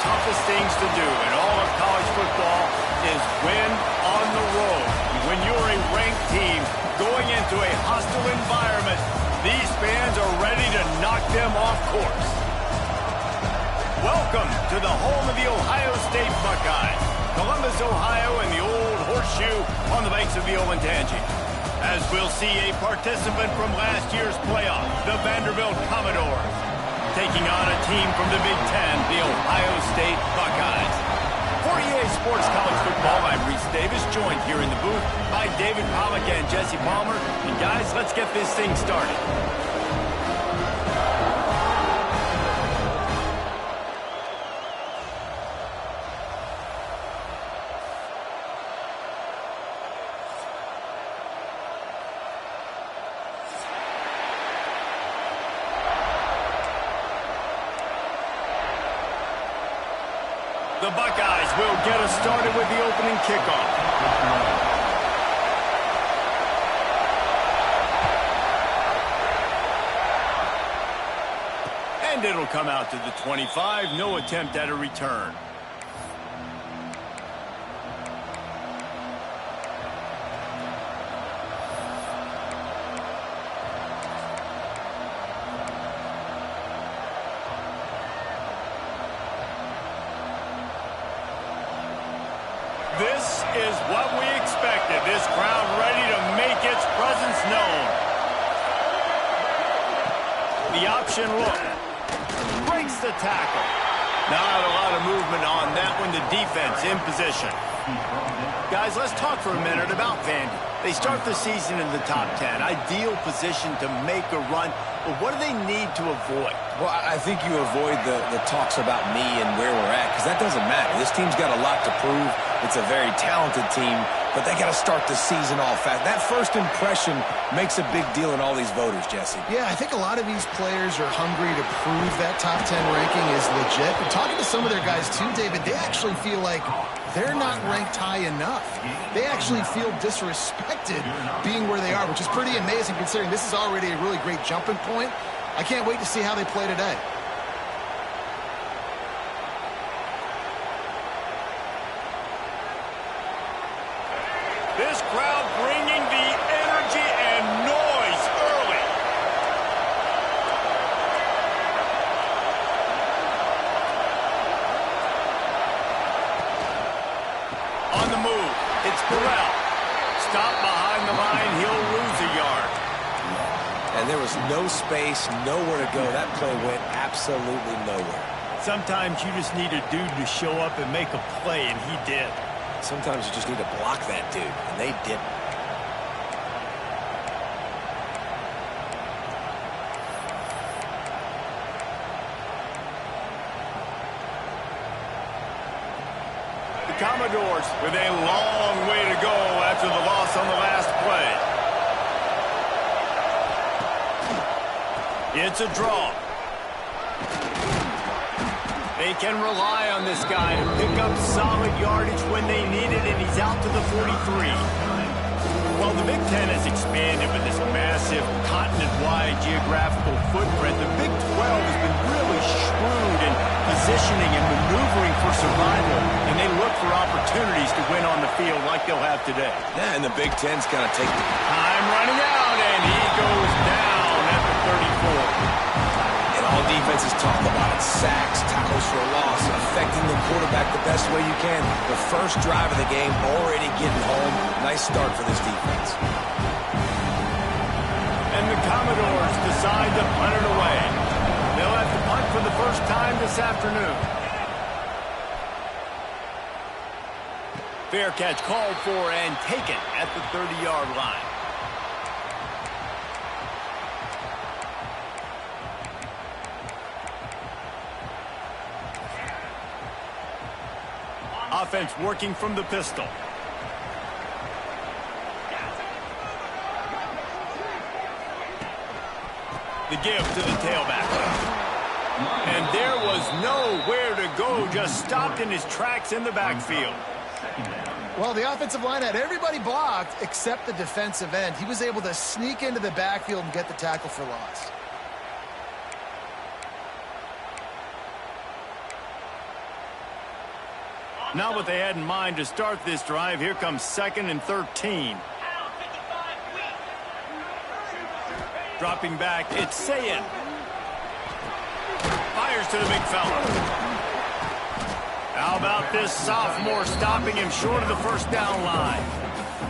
toughest things to do in all of college football is win on the road. When you're a ranked team going into a hostile environment, these fans are ready to knock them off course. Welcome to the home of the Ohio State Buckeyes, Columbus, Ohio, and the old horseshoe on the banks of the Olentangy. As we'll see a participant from last year's playoff, the Vanderbilt Commodores, taking on a team from the Big Ten, the Ohio State Buckeyes. For EA Sports College Football, I'm Reese Davis, joined here in the booth by David Pollack and Jesse Palmer. And guys, let's get this thing started. The Buckeyes will get us started with the opening kickoff. And it'll come out to the 25. No attempt at a return. This is what we expected. This crowd ready to make its presence known. The option look. Breaks the tackle. Not a lot of movement on that one. The defense in position. Guys, let's talk for a minute about Vandy. They start the season in the top 10. Ideal position to make a run. But what do they need to avoid? Well, I think you avoid the talks about me and where we're at, because that doesn't matter. This team's got a lot to prove. It's a very talented team, but they got to start the season off fast. That first impression makes a big deal in all these voters, Jesse. Yeah, I think a lot of these players are hungry to prove that top 10 ranking is legit. But talking to some of their guys too, David, they actually feel like they're not ranked high enough. They actually feel disrespected being where they are, which is pretty amazing considering this is already a really great jumping point. I can't wait to see how they play today. This crowd bringing the energy and noise early. On the move, it's Burrell. Stop behind the line, he'll lose a yard. And there was no space, nowhere to go. That play went absolutely nowhere. Sometimes you just need a dude to show up and make a play, and he did. Sometimes you just need to block that dude, and they didn't. The Commodores with a long way to go after the loss on the last play. It's a draw. They can rely on this guy to pick up solid yardage when they need it, and he's out to the 43. Well, the Big Ten has expanded with this massive continent-wide geographical footprint. The Big 12 has been really shrewd in positioning and maneuvering for survival, and they look for opportunities to win on the field like they'll have today. Yeah, and the Big Ten's got to take the time running out, and he goes down at the 34. All defenses talk about it. Sacks, tackles for a loss, affecting the quarterback the best way you can. The first drive of the game, already getting home. Nice start for this defense. And the Commodores decide to punt it away. They'll have to punt for the first time this afternoon. Fair catch called for and taken at the 30-yard line. Offense working from the pistol. The give to the tailback. And there was nowhere to go, just stopped in his tracks in the backfield. Well, the offensive line had everybody blocked except the defensive end. He was able to sneak into the backfield and get the tackle for loss. Not what they had in mind to start this drive. Here comes 2nd and 13. Dropping back, it's Sayin. Fires to the big fella. How about this sophomore stopping him short of the first down line?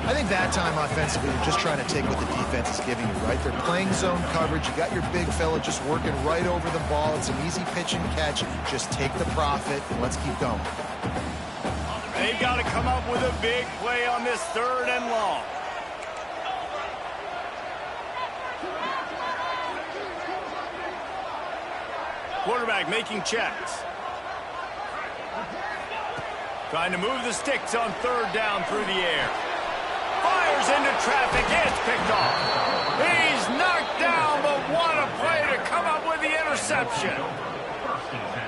I think that time offensively, you're just trying to take what the defense is giving you, right? They're playing zone coverage. You got your big fella just working right over the ball. It's an easy pitch and catch. Just take the profit and let's keep going. They've got to come up with a big play on this 3rd and long. Quarterback making checks. Trying to move the sticks on 3rd down through the air. Fires into traffic. It's picked off. He's knocked down, but what a play to come up with the interception.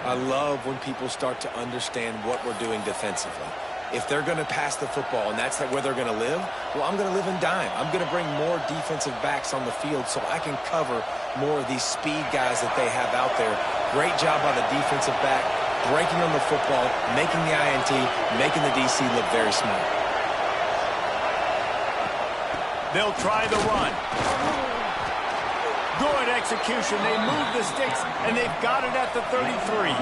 I love when people start to understand what we're doing defensively. If they're going to pass the football and that's where they're going to live, well, I'm going to live and dime. I'm going to bring more defensive backs on the field so I can cover more of these speed guys that they have out there. Great job by the defensive back, breaking on the football, making the INT, making the DC look very smart. They'll try the run. Good execution. They move the sticks, and they've got it at the 33.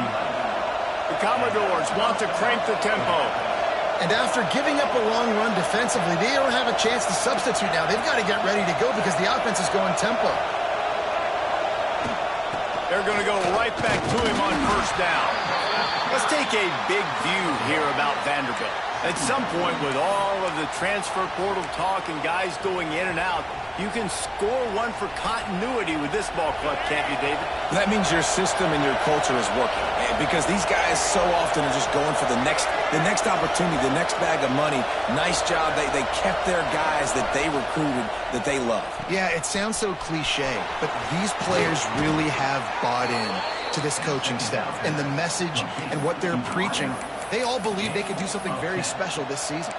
The Commodores want to crank the tempo. And after giving up a long run defensively, they don't have a chance to substitute now. They've got to get ready to go because the offense is going tempo. They're going to go right back to him on 1st down. Let's take a big view here about Vanderbilt. At some point, with all of the transfer portal talk and guys going in and out, you can score one for continuity with this ball club, can't you, David? That means your system and your culture is working. Because these guys so often are just going for the next opportunity, the next bag of money. Nice job. They kept their guys that they recruited, that they love. Yeah, it sounds so cliche, but these players really have bought in to this coaching staff and the message and what they're preaching. They all believe they could do something very special this season.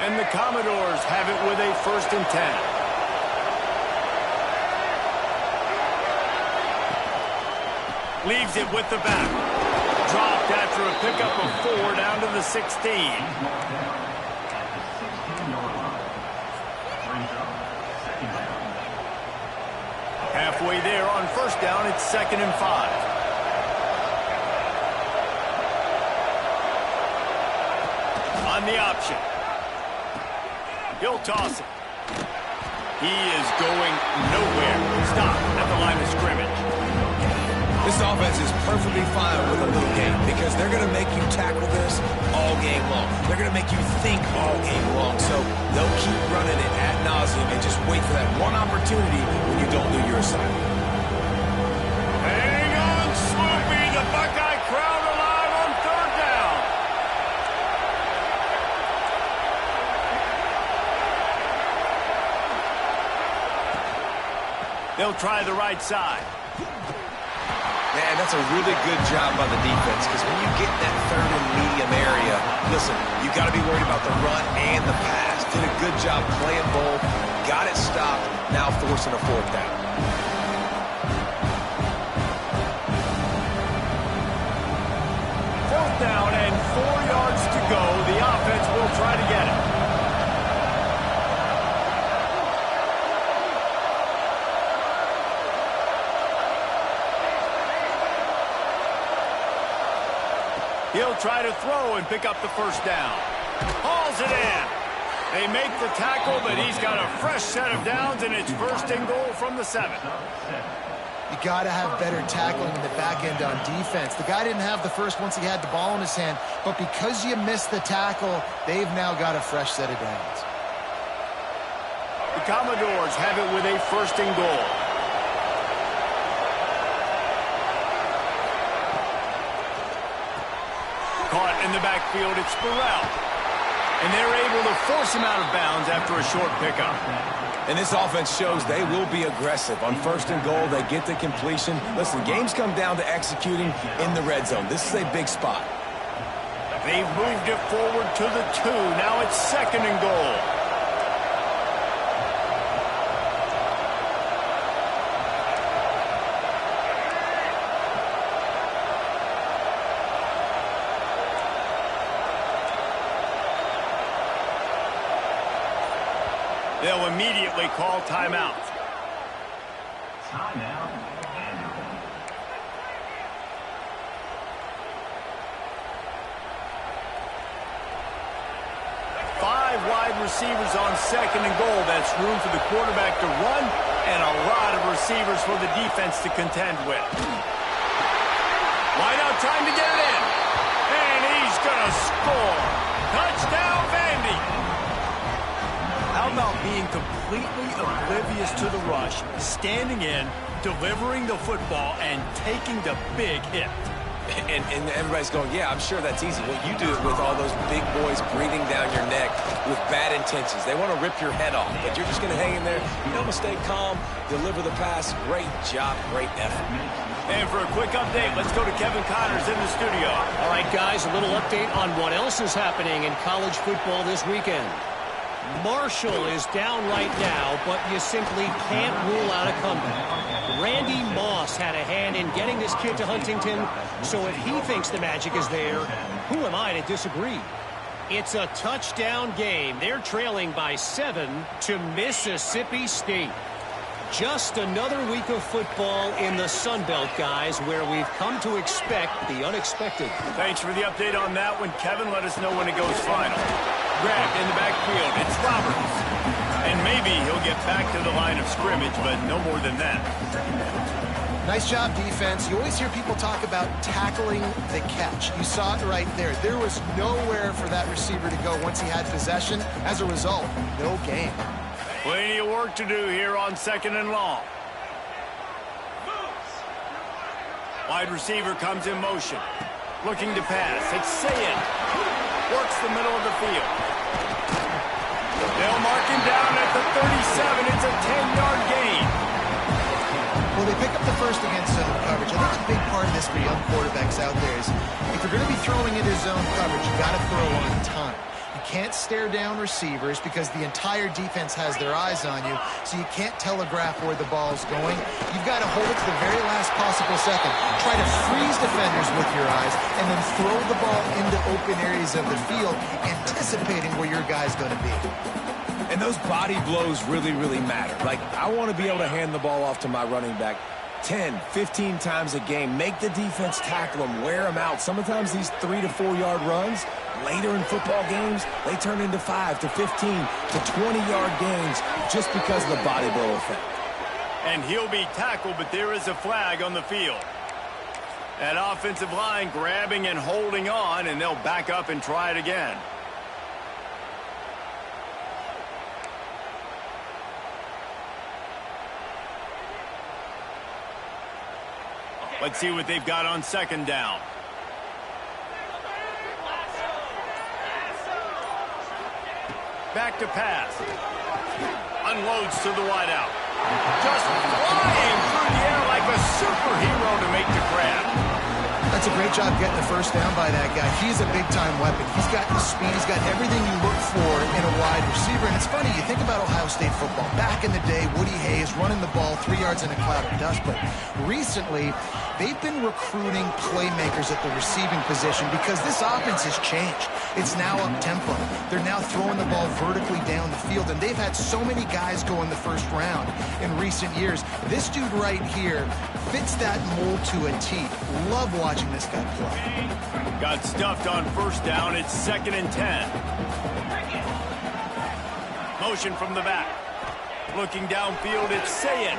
And the Commodores have it with a 1st and 10. Leaves it with the back. Dropped after a pickup of 4 down to the 16. Halfway there on 1st down, it's 2nd and 5. On the option. He'll toss it. He is going nowhere. Stop at the line of scrimmage. This offense is perfectly fine with a little game because they're going to make you tackle this all game long. They're going to make you think all game long. So they'll keep running it ad nauseum and just wait for that one opportunity when you don't do your assignment. Hang on, Swoopy. The Buckeye crowd alive on 3rd down. They'll try the right side. Man, that's a really good job by the defense because when you get in that 3rd and medium area, listen, you got to be worried about the run and the pass. Did a good job playing both, got it stopped, now forcing a 4th down. 4th down and 4 yards to go. The offense will try to get it. He'll try to throw and pick up the 1st down. Hauls it in. They make the tackle, but he's got a fresh set of downs, and it's 1st and goal from the 7. You got to have better tackling in the back end on defense. The guy didn't have the first once he had the ball in his hand, but because you missed the tackle, they've now got a fresh set of downs. The Commodores have it with a 1st and goal. Caught in the backfield, it's Burrell. And they're able to force him out of bounds after a short pickup. And this offense shows they will be aggressive. On 1st and goal, they get the completion. Listen, games come down to executing in the red zone. This is a big spot. They've moved it forward to the 2. Now it's 2nd and goal. They'll immediately call timeout. Timeout. 5 wide receivers on 2nd and goal. That's room for the quarterback to run and a lot of receivers for the defense to contend with. Wide out, time to get it in. And he's going to score. Touchdown, Vandy. How about being completely oblivious to the rush, standing in, delivering the football, and taking the big hit? And everybody's going, yeah, I'm sure that's easy. Well, you do it with all those big boys breathing down your neck with bad intentions. They want to rip your head off, but you're just going to hang in there. You know, stay calm, deliver the pass. Great job, great effort. And for a quick update, let's go to Kevin Connors in the studio. All right, guys, a little update on what else is happening in college football this weekend. Marshall is down right now, but you simply can't rule out a comeback. Randy Moss had a hand in getting this kid to Huntington, so if he thinks the magic is there, who am I to disagree? It's a touchdown game. They're trailing by 7 to Mississippi State. Just another week of football in the Sun Belt, guys, where we've come to expect the unexpected. Thanks for the update on that one, Kevin. Let us know when it goes final. Grabbed in the backfield. It's Roberts. And maybe he'll get back to the line of scrimmage, but no more than that. Nice job, defense. You always hear people talk about tackling the catch. You saw it right there. There was nowhere for that receiver to go once he had possession. As a result, no gain. Plenty of work to do here on 2nd and long. Wide receiver comes in motion. Looking to pass. It's Sayed. Works the middle of the field. They'll mark him down at the 37. It's a 10-yard gain. Well, they pick up the first against zone coverage. I think a big part of this for young quarterbacks out there is if you're going to be throwing into zone coverage, you got to throw on time. You can't stare down receivers because the entire defense has their eyes on you, so you can't telegraph where the ball's going. You've got to hold it to the very last possible second. Try to freeze defenders with your eyes and then throw the ball into open areas of the field, anticipating where your guy's going to be. And those body blows really, really matter. Like, I want to be able to hand the ball off to my running back 10, 15 times a game. Make the defense tackle them, wear them out. Sometimes these 3 to 4 yard runs, later in football games, they turn into 5 to 15 to 20-yard gains just because of the body blow effect. And he'll be tackled, but there is a flag on the field. That offensive line grabbing and holding on, and they'll back up and try it again. Let's see what they've got on 2nd down. Back to pass. Unloads to the wideout. Just flying through the air like a superhero to make the grab. That's a great job getting the first down by that guy. He's a big-time weapon. He's got the speed. He's got everything you look for in a wide receiver. And it's funny, you think about Ohio State football. Back in the day, Woody Hayes running the ball 3 yards in a cloud of dust. But recently, they've been recruiting playmakers at the receiving position because this offense has changed. It's now up-tempo. They're now throwing the ball vertically down the field, and they've had so many guys go in the first round in recent years. This dude right here fits that mold to a T. Love watching this guy play. Got stuffed on 1st down. It's 2nd and 10. Motion from the back. Looking downfield, it's Sayed.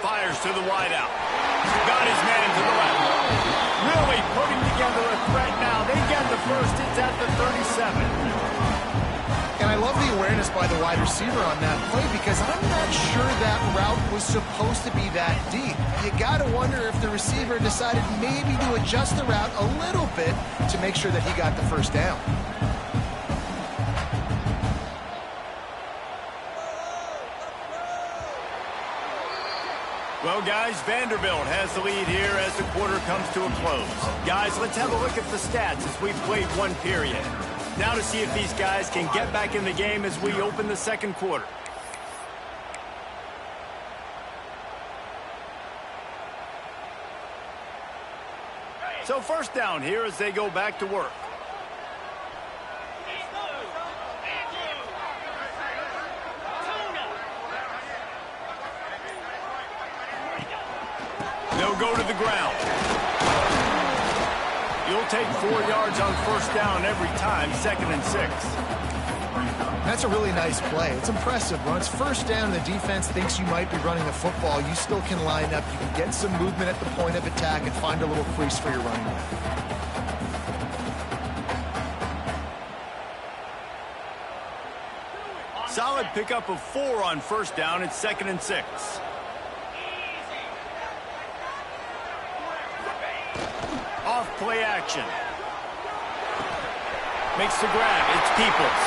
Fires to the wideout. Got his man to the left. Really putting together a threat now. They get the first. It's at the 37. And I love the awareness by the wide receiver on that play because I'm not sure that route was supposed to be that deep. You got to wonder if the receiver decided maybe to adjust the route a little bit to make sure that he got the first down. Well, guys, Vanderbilt has the lead here as the quarter comes to a close. Guys, let's have a look at the stats as we've played one period. Now to see if these guys can get back in the game as we open the 2nd quarter. So 1st down here as they go back to work. He'll go to the ground. You'll take 4 yards on first down every time, 2nd and 6. That's a really nice play. It's impressive. When it's first down and the defense thinks you might be running the football, you still can line up. You can get some movement at the point of attack and find a little crease for your running back. Solid pickup of 4 on first down. It's 2nd and 6. Off play action. Makes the grab. It's Peoples.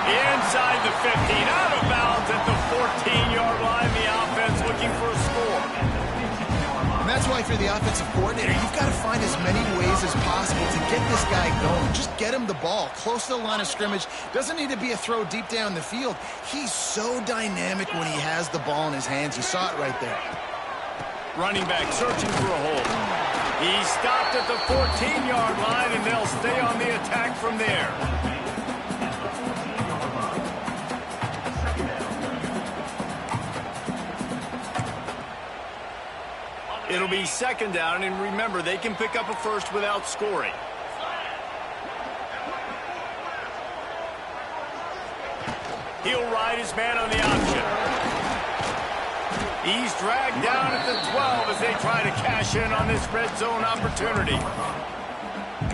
Inside the 15. Out of bounds at the 14-yard line. The offense looking for a score. And that's why if you're the offensive coordinator, you've got to find as many ways as possible to get this guy going. Just get him the ball close to the line of scrimmage. Doesn't need to be a throw deep down the field. He's so dynamic when he has the ball in his hands. You saw it right there. Running back searching for a hole. He stopped at the 14-yard line, and they'll stay on the attack from there. It'll be 2nd down, and remember, they can pick up a first without scoring. He'll ride his man on the option. He's dragged down at the 12 as they try to cash in on this red zone opportunity.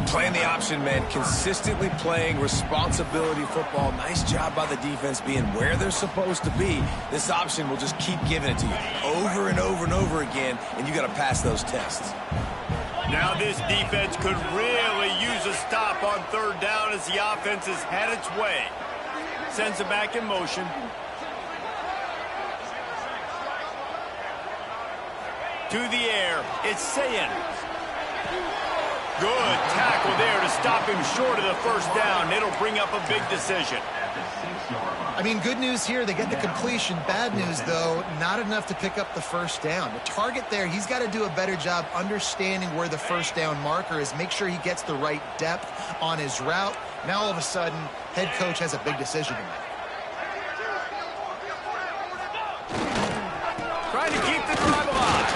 Playing the option, man, consistently playing responsibility football. Nice job by the defense being where they're supposed to be. This option will just keep giving it to you over and over and over again, and you got to pass those tests. Now this defense could really use a stop on 3rd down as the offense has had its way. Sends it back in motion. To the air, it's Sayin. Good tackle there to stop him short of the first down. It'll bring up a big decision. I mean, good news here, they get the completion. Bad news, though, not enough to pick up the first down. The target there, he's got to do a better job understanding where the first down marker is. Make sure he gets the right depth on his route. Now, all of a sudden, head coach has a big decision to make. Trying to keep the drive alive.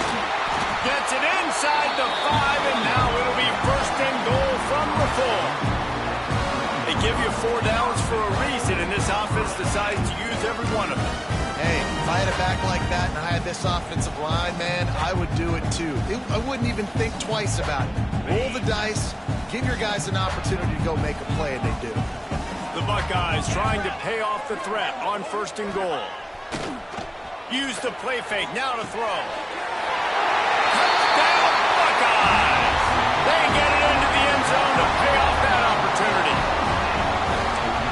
Gets it inside the 5, and now it'll be 1st and goal from the 4. They give you 4 downs for a reason, and this offense decides to use every one of them. Hey, if I had a back like that and I had this offensive line, man, I would do it too. I wouldn't even think twice about it. Roll the dice, give your guys an opportunity to go make a play, and they do. The Buckeyes trying to pay off the threat on 1st and goal. Use the play fake, now to throw. Touchdown, Buckeyes! They get it into the end zone to pay off that opportunity.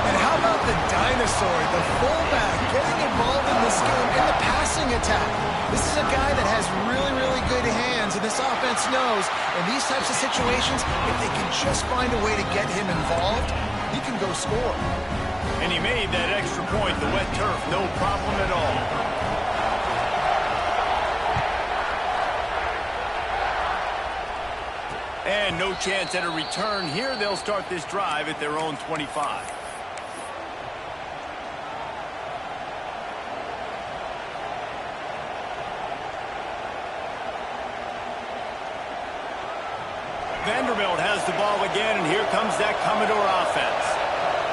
And how about the dinosaur, the fullback, getting involved in this game in the passing attack? This is a guy that has really, really good hands, and this offense knows in these types of situations, if they can just find a way to get him involved, he can go score. And he made that extra point, the wet turf, no problem at all. And no chance at a return here. They'll start this drive at their own 25. Vanderbilt has the ball again, and here comes that Commodore offense.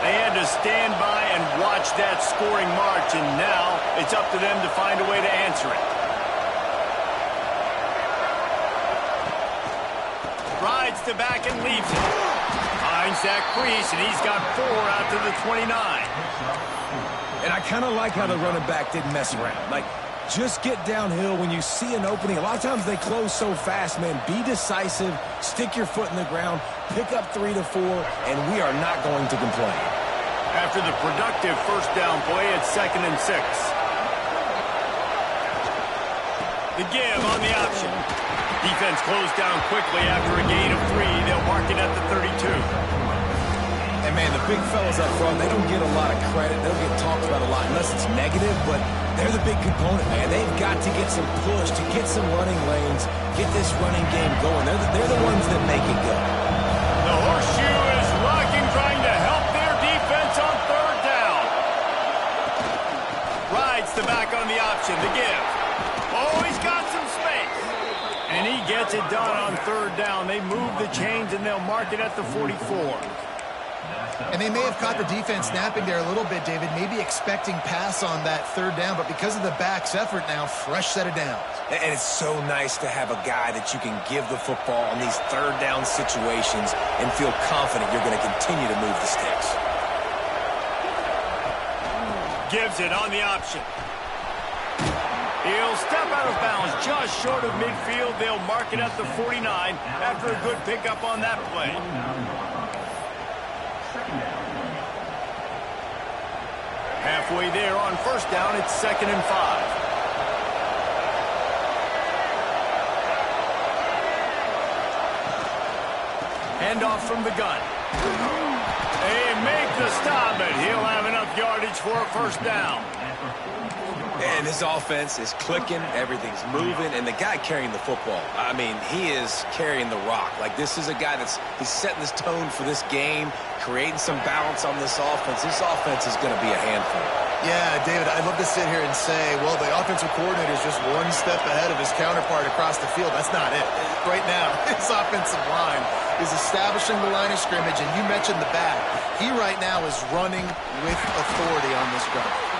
They had to stand by and watch that scoring march, and now it's up to them to find a way to answer it. Rides the back and leaves it. Finds that crease, and he's got 4 out to the 29. And I kind of like how the running back didn't mess around. Like, just get downhill when you see an opening. A lot of times they close so fast, man. Be decisive, stick your foot in the ground, pick up 3 to 4, and we are not going to complain. After the productive first down play, it's 2nd and 6. The give on the option. Defense closed down quickly after a gain of 3. They'll mark it at the 32. And, man, the big fellas up front, they don't get a lot of credit. They don't get talked about a lot unless it's negative, but they're the big component, man. They've got to get some push, to get some running lanes, get this running game going. They're the ones that make it go. The horseshoe is rocking, trying to help their defense on 3rd down. Rides the back on the option, the give. Oh, he's got some space. And he gets it done on third down. They move the chains, and they'll mark it at the 44. And they may have caught the defense snapping there a little bit, David, maybe expecting pass on that third down, but because of the back's effort now, fresh set of downs. And it's so nice to have a guy that you can give the football on these third down situations and feel confident you're going to continue to move the sticks. Gives it on the option. He'll step out of bounds just short of midfield. They'll mark it at the 49 after a good pickup on that play. Halfway there on first down, it's 2nd and 5. Handoff from the gun. They make the stop, but he'll have enough yardage for a first down. And his offense is clicking, everything's moving, and the guy carrying the football, I mean, he is carrying the rock. Like, this is a guy he's setting this tone for this game, creating some balance on this offense. This offense is going to be a handful. Yeah, David, I'd love to sit here and say, well, the offensive coordinator is just one step ahead of his counterpart across the field. That's not it. Right now, his offensive line is establishing the line of scrimmage, and you mentioned the back. He right now is running with authority on this drive.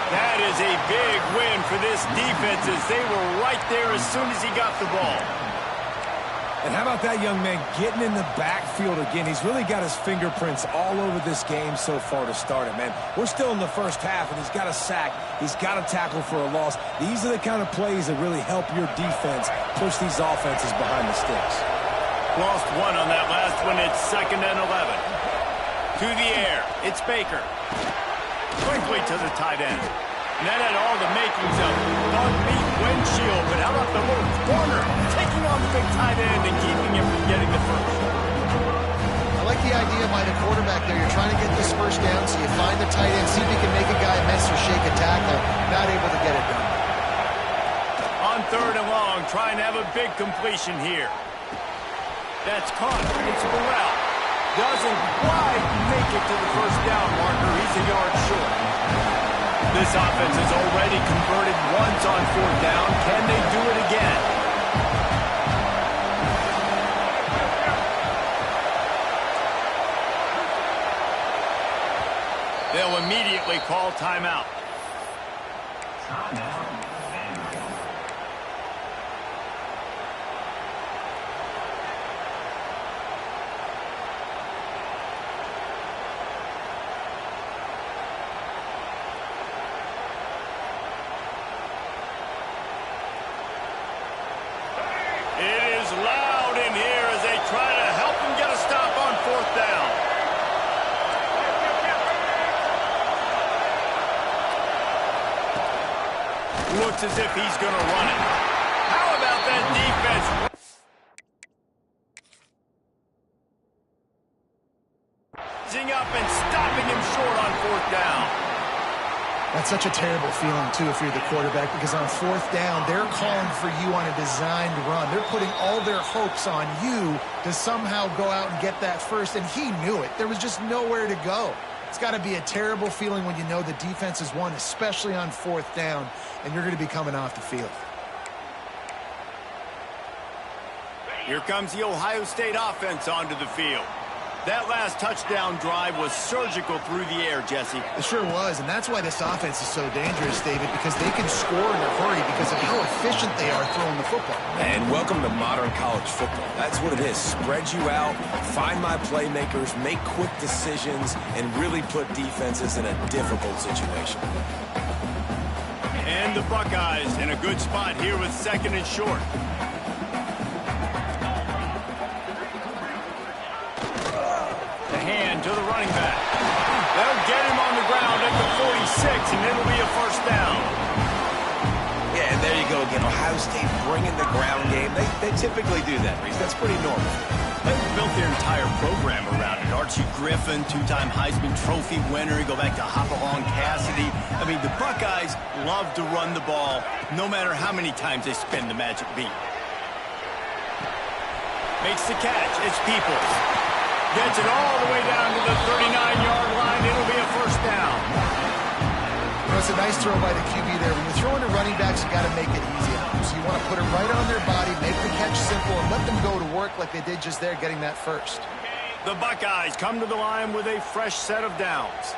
That is a big win for this defense as they were right there as soon as he got the ball. And how about that young man getting in the backfield again? He's really got his fingerprints all over this game so far to start it, man. We're still in the first half, and he's got a sack. He's got a tackle for a loss. These are the kind of plays that really help your defense push these offenses behind the sticks. Lost one on that last one. It's 2nd and 11. To the air. It's Baker. Quickly to the tight end. And that had all the makings of dog meat windshield, but how about the little corner taking on the big tight end and keeping him from getting the first? I like the idea by the quarterback there. You're trying to get this first down, so you find the tight end, see if you can make a guy miss or shake a tackle. Not able to get it done. On 3rd and long, trying to have a big completion here. That's caught. It's Burrell. Doesn't quite make it to the first down marker. He's a yard short. This offense has already converted once on 4th down. Can they do it again? They'll immediately call timeout. Loud in here as they try to help him get a stop on 4th down. Looks as if he's going to run it. How about that defense? Rising up and stopping him short on 4th down. That's such a terrible feeling, too, if you're the quarterback, because on 4th down, they're calling for you on a designed run. They're putting all their hopes on you to somehow go out and get that first, and he knew it. There was just nowhere to go. It's got to be a terrible feeling when you know the defense has won, especially on 4th down, and you're going to be coming off the field. Here comes the Ohio State offense onto the field. That last touchdown drive was surgical through the air, Jesse. It sure was, and that's why this offense is so dangerous, David, because they can score in a hurry because of how efficient they are throwing the football. And welcome to modern college football. That's what it is. Spread you out, find my playmakers, make quick decisions, and really put defenses in a difficult situation. And the Buckeyes in a good spot here with 2nd and short. Hand to the running back. They'll get him on the ground at the 46, and it'll be a first down. Yeah, and there you go again. Ohio State bringing the ground game. They typically do that, Reese. That's pretty normal. They've built their entire program around it. Archie Griffin, 2-time Heisman Trophy winner. You go back to Hopalong Cassidy. I mean, the Buckeyes love to run the ball, no matter how many times they spin the magic beat. Makes the catch. It's Peoples. Gets it all the way down to the 39-yard line. It'll be a first down. it's a nice throw by the QB there. When you're throwing to running backs, you got to make it easy on them. So you want to put it right on their body, make the catch simple, and let them go to work like they did just there, getting that first. The Buckeyes come to the line with a fresh set of downs.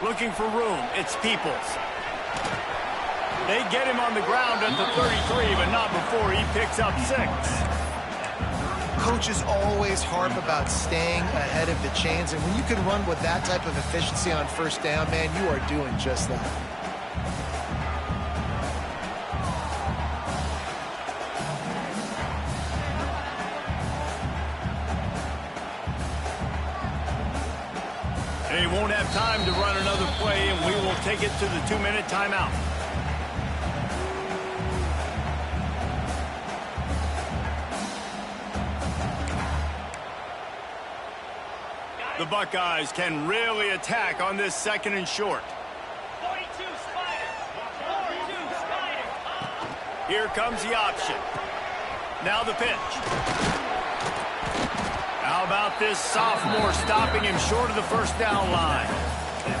Looking for room, it's Peoples. They get him on the ground at the 33, but not before he picks up 6. Coaches always harp about staying ahead of the chains, and when you can run with that type of efficiency on first down, man, you are doing just that. They won't have time to run another play, and we will take it to the 2-minute timeout. The Buckeyes can really attack on this 2nd and short. 42 Spider. 42 Spider. Here comes the option. Now the pitch. How about this sophomore stopping him short of the first down line?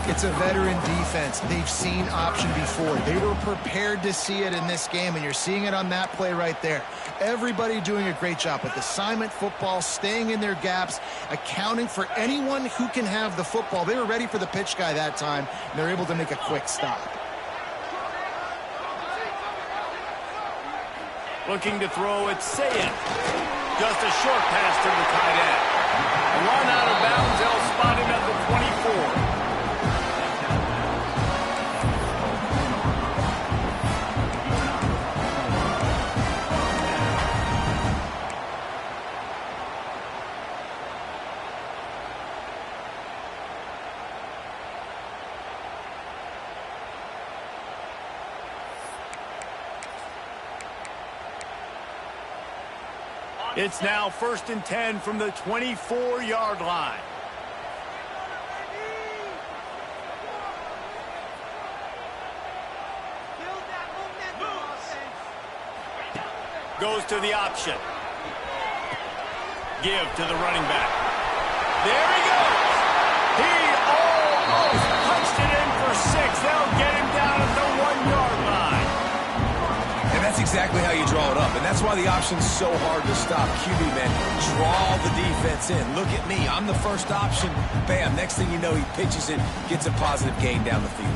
It's a veteran defense. They've seen option before. They were prepared to see it in this game, and you're seeing it on that play right there. Everybody doing a great job with assignment football, staying in their gaps, accounting for anyone who can have the football. They were ready for the pitch guy that time, and they're able to make a quick stop. Looking to throw, it's Saying. Just a short pass to the tight end. A run out of bounds, they'll spot him at the 24. It's now 1st and 10 from the 24-yard line. Goes to the option. Give to the running back. There he goes. He almost punched it in for 6. They'll get him down at the 1-yard line. And that's exactly how you draw it up. And that's why the option's so hard to stop. QB, man, draw the defense in. Look at me. I'm the first option. Bam. Next thing you know, he pitches it, gets a positive gain down the field.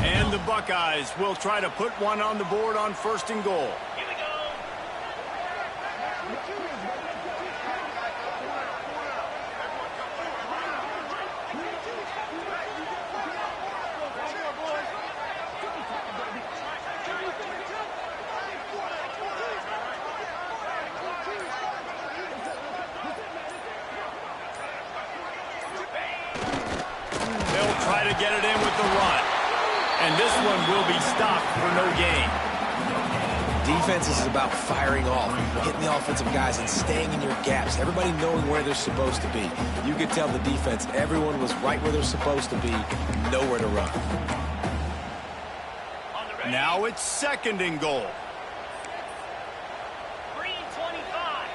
And the Buckeyes will try to put one on the board on 1st and goal. Here we go. They'll try to get it in with the run. And this one will be stopped for no gain. Defense is about firing off, hitting the offensive guys and staying in your gaps. Everybody knowing where they're supposed to be. You could tell the defense, everyone was right where they're supposed to be, nowhere to run. Now it's 2nd and goal. Green 25.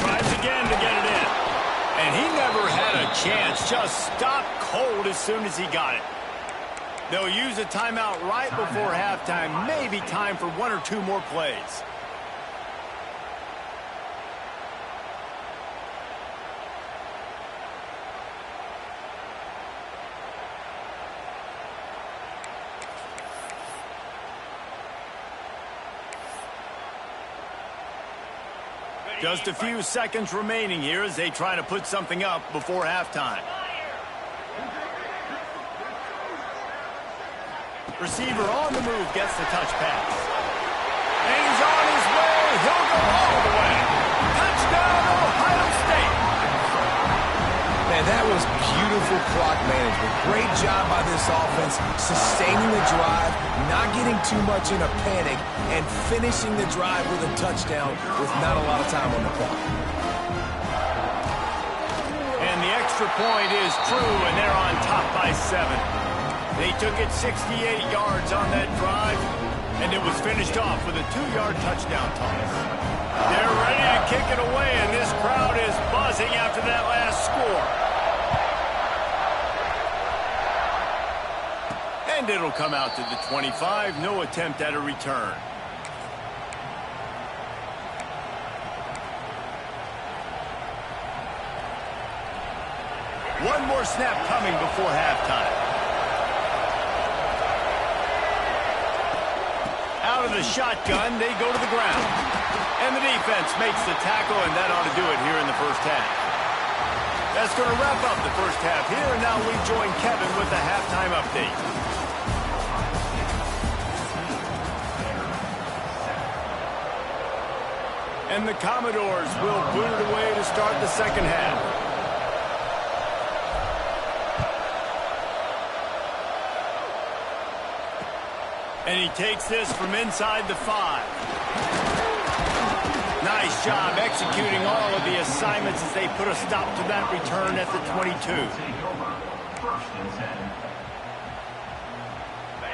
Tries again to get it in. And he never had a chance. Just stopped cold as soon as he got it. They'll use a timeout right before halftime. Maybe time for 1 or 2 more plays. Just a few seconds remaining here as they try to put something up before halftime. Receiver on the move gets the touch pass. And he's on his way. He'll go all the way. Touchdown, Ohio State. Man, that was beautiful. beautiful clock management. Great job by this offense, sustaining the drive, not getting too much in a panic, and finishing the drive with a touchdown with not a lot of time on the clock. And the extra point is true, and they're on top by 7. They took it 68 yards on that drive, and it was finished off with a 2-yard touchdown toss. They're ready to kick it away, and this crowd is buzzing after that last score. And it'll come out to the 25. No attempt at a return. One more snap coming before halftime. Out of the shotgun, they go to the ground. And the defense makes the tackle, and that ought to do it here in the first half. That's going to wrap up the first half here, and now we join Kevin with the halftime update. And the Commodores will boot it away to start the second half. And he takes this from inside the 5. Nice job executing all of the assignments as they put a stop to that return at the 22.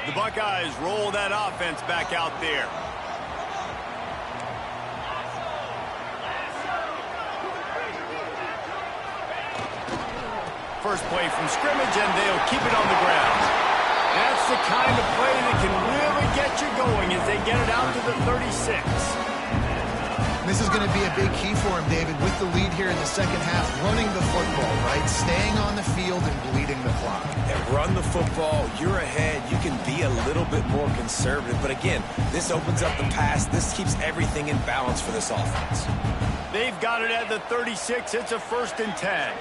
The Buckeyes roll that offense back out there. First play from scrimmage, and they'll keep it on the ground. That's the kind of play that can really get you going as they get it out to the 36. This is going to be a big key for him, David, with the lead here in the second half, running the football, right? Staying on the field and bleeding the clock. And run the football, you're ahead, you can be a little bit more conservative. But again, this opens up the pass. This keeps everything in balance for this offense. They've got it at the 36. It's a 1st and 10.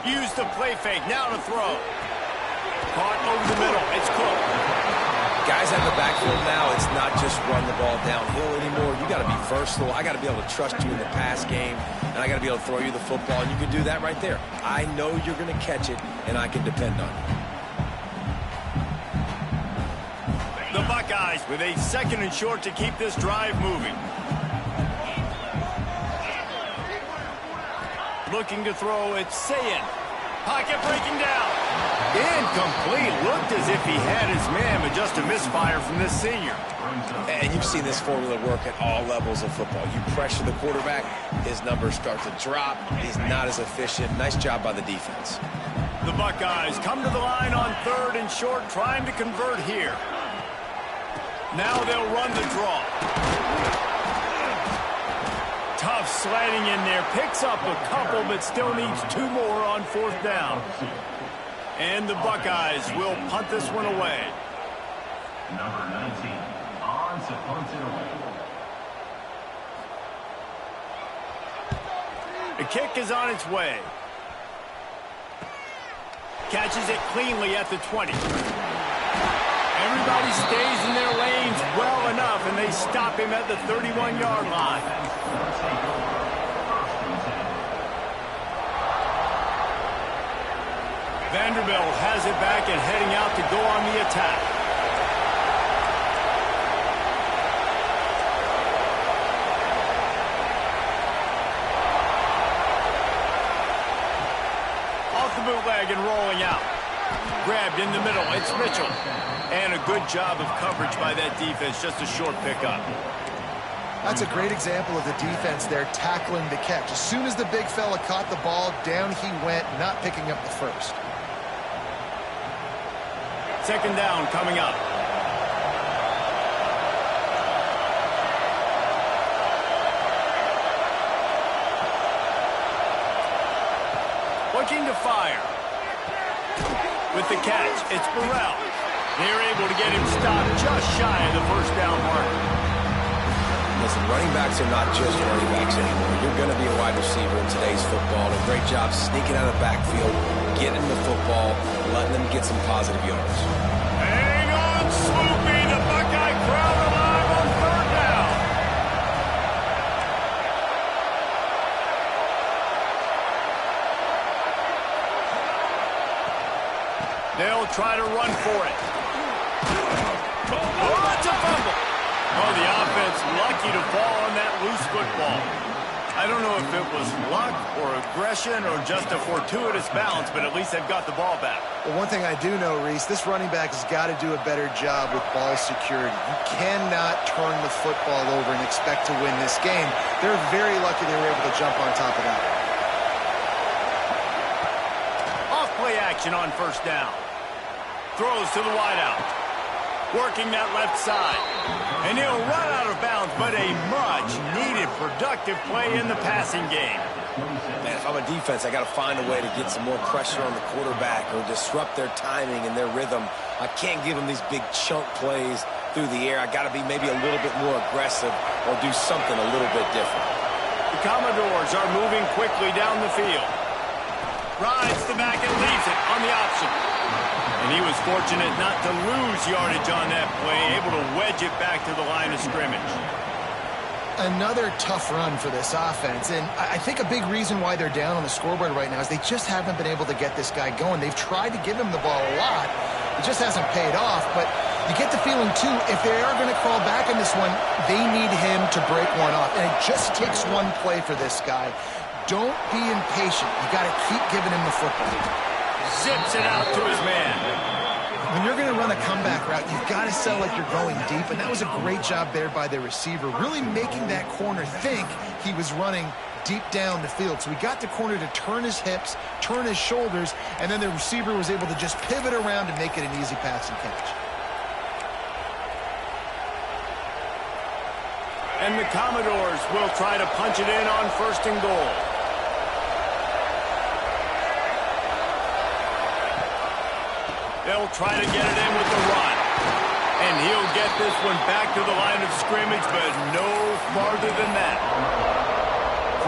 Use the play fake, now to throw. Caught over the middle, it's Cook. Guys at the backfield now, it's not just run the ball downhill anymore. You got to be versatile. I got to be able to trust you in the pass game, and I got to be able to throw you the football, and you can do that right there. I know you're going to catch it, and I can depend on you. The Buckeyes with a 2nd and short to keep this drive moving. Looking to throw, it's Sayin. Pocket breaking down. Incomplete. Looked as if he had his man, but just a misfire from this senior. And you've seen this formula work at all levels of football. You pressure the quarterback, his numbers start to drop. He's not as efficient. Nice job by the defense. The Buckeyes come to the line on 3rd and short, trying to convert here. Now they'll run the draw. Tough sliding in there. Picks up a couple, but still needs 2 more on 4th down. And the Buckeyes will punt this one away. Number 19 on to punt it away. The kick is on its way. Catches it cleanly at the 20. Everybody stays in their lanes well enough, and they stop him at the 31-yard line. Vanderbilt has it back and heading out to go on the attack. Off the bootleg and rolling out. Grabbed in the middle. It's Mitchell. And a good job of coverage by that defense. Just a short pickup. That's a great example of the defense there tackling the catch. As soon as the big fella caught the ball, down he went, not picking up the first. 2nd down coming up. Looking to fire. With the catch, it's Burrell. They're able to get him stopped just shy of the 1st down marker. Listen, running backs are not just running backs anymore. You're going to be a wide receiver in today's football. A great job sneaking out of the backfield, getting the football, letting them get some positive yards. Hang on, Swoopy. The Buckeye crowd alive on 3rd down. They'll try to run for it. Oh, it's a fumble. Oh, the offense lucky to fall on that loose football. I don't know if it was luck or aggression or just a fortuitous bounce, but at least they've got the ball back. Well, one thing I do know, Reese, this running back has got to do a better job with ball security. You cannot turn the football over and expect to win this game. They're very lucky they were able to jump on top of that. Off play action on first down. Throws to the wideout. Working that left side. And he'll run out of bounds, but a much-needed productive play in the passing game. Man, if I'm a defense, I got to find a way to get some more pressure on the quarterback or disrupt their timing and their rhythm. I can't give them these big chunk plays through the air. I got to be maybe a little bit more aggressive or do something a little bit different. The Commodores are moving quickly down the field. Rides the back and leaves it on the option. And he was fortunate not to lose yardage on that play, able to wedge it back to the line of scrimmage. Another tough run for this offense, and I think a big reason why they're down on the scoreboard right now is they just haven't been able to get this guy going. They've tried to give him the ball a lot. It just hasn't paid off, but you get the feeling, too, if they are going to crawl back in this one, they need him to break one off. And it just takes one play for this guy. Don't be impatient. You got to keep giving him the football. Zips it out to his man. When you're going to run a comeback route, you've got to sell like you're going deep, and that was a great job there by the receiver, really making that corner think he was running deep down the field. So we got the corner to turn his hips, turn his shoulders, and then the receiver was able to just pivot around and make it an easy pass and catch. And the Commodores will try to punch it in on first and goal. They'll try to get it in with the run. And he'll get this one back to the line of scrimmage, but no farther than that.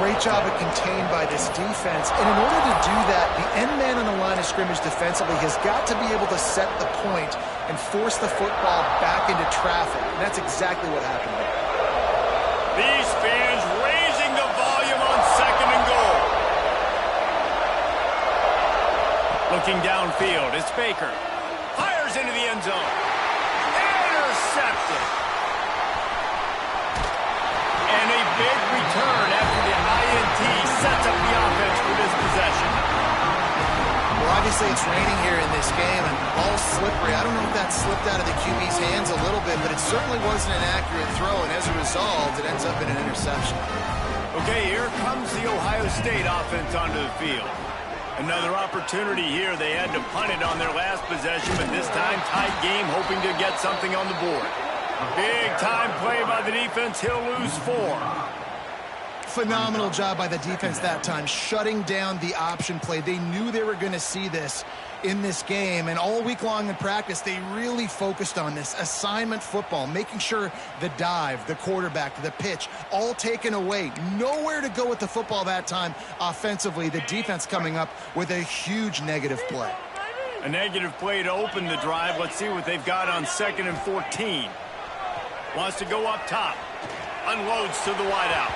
Great job of contained by this defense. And in order to do that, the end man on the line of scrimmage defensively has got to be able to set the point and force the football back into traffic. And that's exactly what happened there. These fans raising the volume on second and goal. Looking downfield, it's Baker. Fires into the end zone. Intercepted. And a big return after the INT sets up the offense for this possession. Well, obviously it's raining here in this game, and the ball's slippery. I don't know if that slipped out of the QB's hands a little bit, but it certainly wasn't an accurate throw, and as a result, it ends up in an interception. Okay, here comes the Ohio State offense onto the field. Another opportunity here. They had to punt it on their last possession, but this time tight game, hoping to get something on the board. Big time play by the defense. He'll lose 4. Phenomenal job by the defense that time, shutting down the option play. They knew they were going to see this in this game, and all week long in practice, they really focused on this assignment football, making sure the dive, the quarterback, the pitch, all taken away. Nowhere to go with the football that time offensively. The defense coming up with a huge negative play. A negative play to open the drive. Let's see what they've got on 2nd and 14. Wants to go up top. Unloads to the wideout.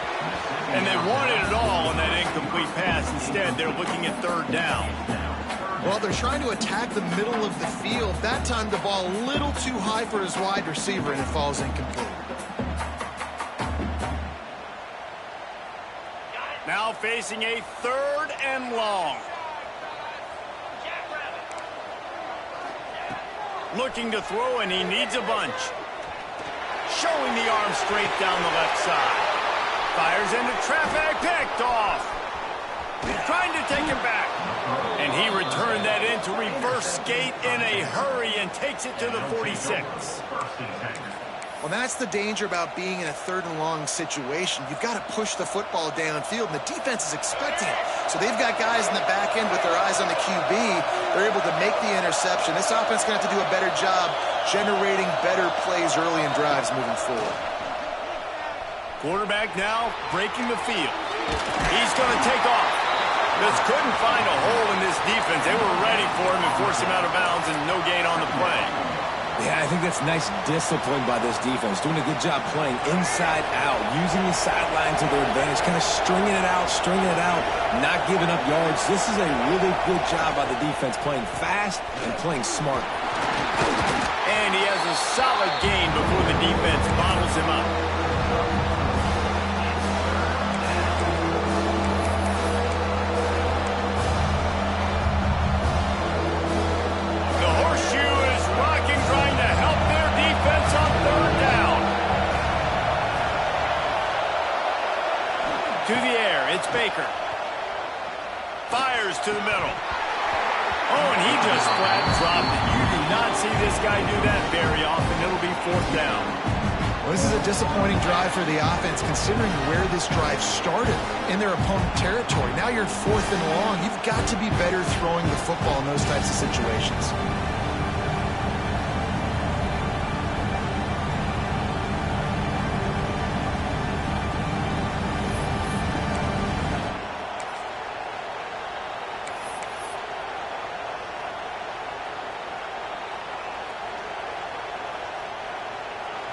And they wanted it all on that incomplete pass. Instead, they're looking at 3rd down. Well, they're trying to attack the middle of the field. That time, the ball a little too high for his wide receiver, and it falls incomplete. Now facing a 3rd and long. Looking to throw, and he needs a bunch. Showing the arm straight down the left side. Fires into traffic, picked off. Trying to take him back. And he returned that into reverse skate in a hurry and takes it to the 46. Well, that's the danger about being in a 3rd and long situation. You've got to push the football downfield, and the defense is expecting it. So they've got guys in the back end with their eyes on the QB. They're able to make the interception. This offense is going to have to do a better job generating better plays early in drives moving forward. Quarterback now breaking the field. He's going to take off. Just couldn't find a hole in this defense. They were ready for him and forced him out of bounds, and no gain on the play. Yeah, I think that's nice discipline by this defense. Doing a good job playing inside out, using the sideline to their advantage, kind of stringing it out, not giving up yards. This is a really good job by the defense, playing fast and playing smart. And he has a solid gain before the defense bottles him up. To the air, it's Baker. Fires to the middle. Oh, and he just flat dropped it. You do not see this guy do that very often. It'll be 4th down. Well, this is a disappointing drive for the offense, considering where this drive started in their opponent territory. Now you're 4th and long. You've got to be better throwing the football in those types of situations.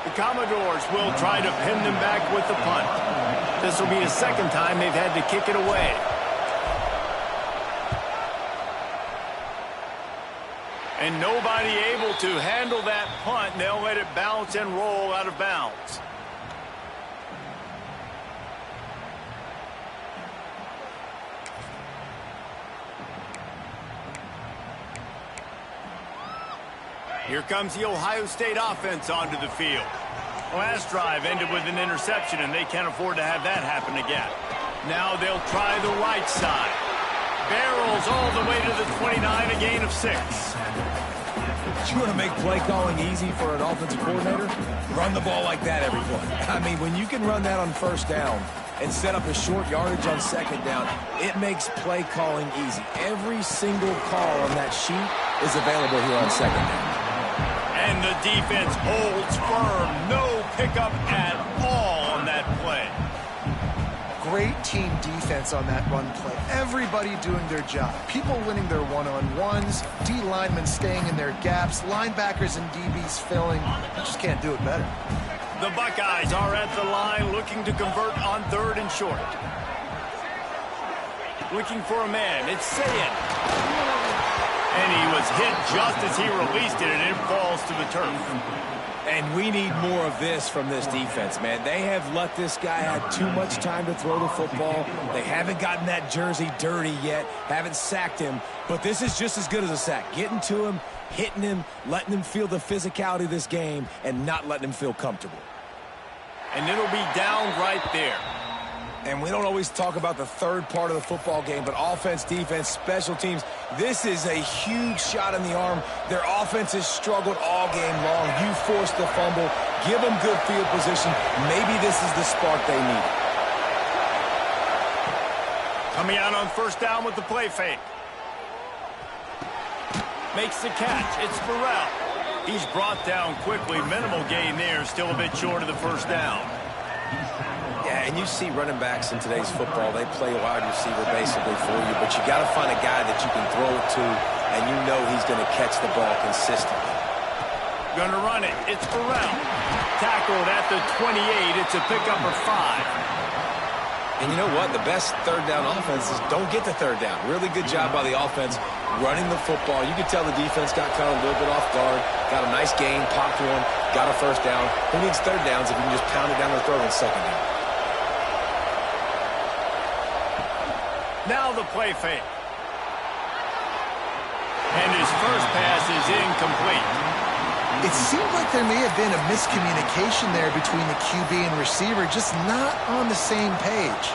The Commodores will try to pin them back with the punt. This will be the 2nd time they've had to kick it away. And nobody able to handle that punt. They'll let it bounce and roll out of bounds. Here comes the Ohio State offense onto the field. Last drive ended with an interception, and they can't afford to have that happen again. Now they'll try the right side. Barrels all the way to the 29, a gain of 6. You want to make play calling easy for an offensive coordinator? Run the ball like that every play. I mean, when you can run that on 1st down and set up a short yardage on 2nd down, it makes play calling easy. Every single call on that sheet is available here on 2nd down. And the defense holds firm. No pickup at all on that play. Great team defense on that run play. Everybody doing their job. People winning their one-on-ones, D linemen staying in their gaps, linebackers and DBs filling. You just can't do it better. The Buckeyes are at the line looking to convert on 3rd and short. Looking for a man. It's Sayin. And he was hit just as he released it, and it falls to the turf. And we need more of this from this defense, man. They have let this guy have too much time to throw the football. They haven't gotten that jersey dirty yet, haven't sacked him. But this is just as good as a sack. Getting to him, hitting him, letting him feel the physicality of this game, and not letting him feel comfortable. And it'll be down right there. And we don't always talk about the 3rd part of the football game, but offense, defense, special teams, this is a huge shot in the arm. Their offense has struggled all game long. You force the fumble, give them good field position. Maybe this is the spark they need. Coming out on 1st down with the play fake. Makes the catch. It's Burrell. He's brought down quickly. Minimal gain there. Still a bit short of the 1st down. Yeah, and you see running backs in today's football, they play wide receiver basically for you, but you got to find a guy that you can throw it to, and you know he's going to catch the ball consistently. Going to run it. It's Burrell. Tackled at the 28. It's a pickup of 5. And you know what? The best 3rd down offense is don't get the 3rd down. Really good job by the offense running the football. You could tell the defense got kind of a little bit off guard, got a nice gain, popped one, got a 1st down. Who needs 3rd downs if you can just pound it down their throat on 2nd down? Now the play fake. And his first pass is incomplete. It seemed like there may have been a miscommunication there between the QB and receiver, just not on the same page.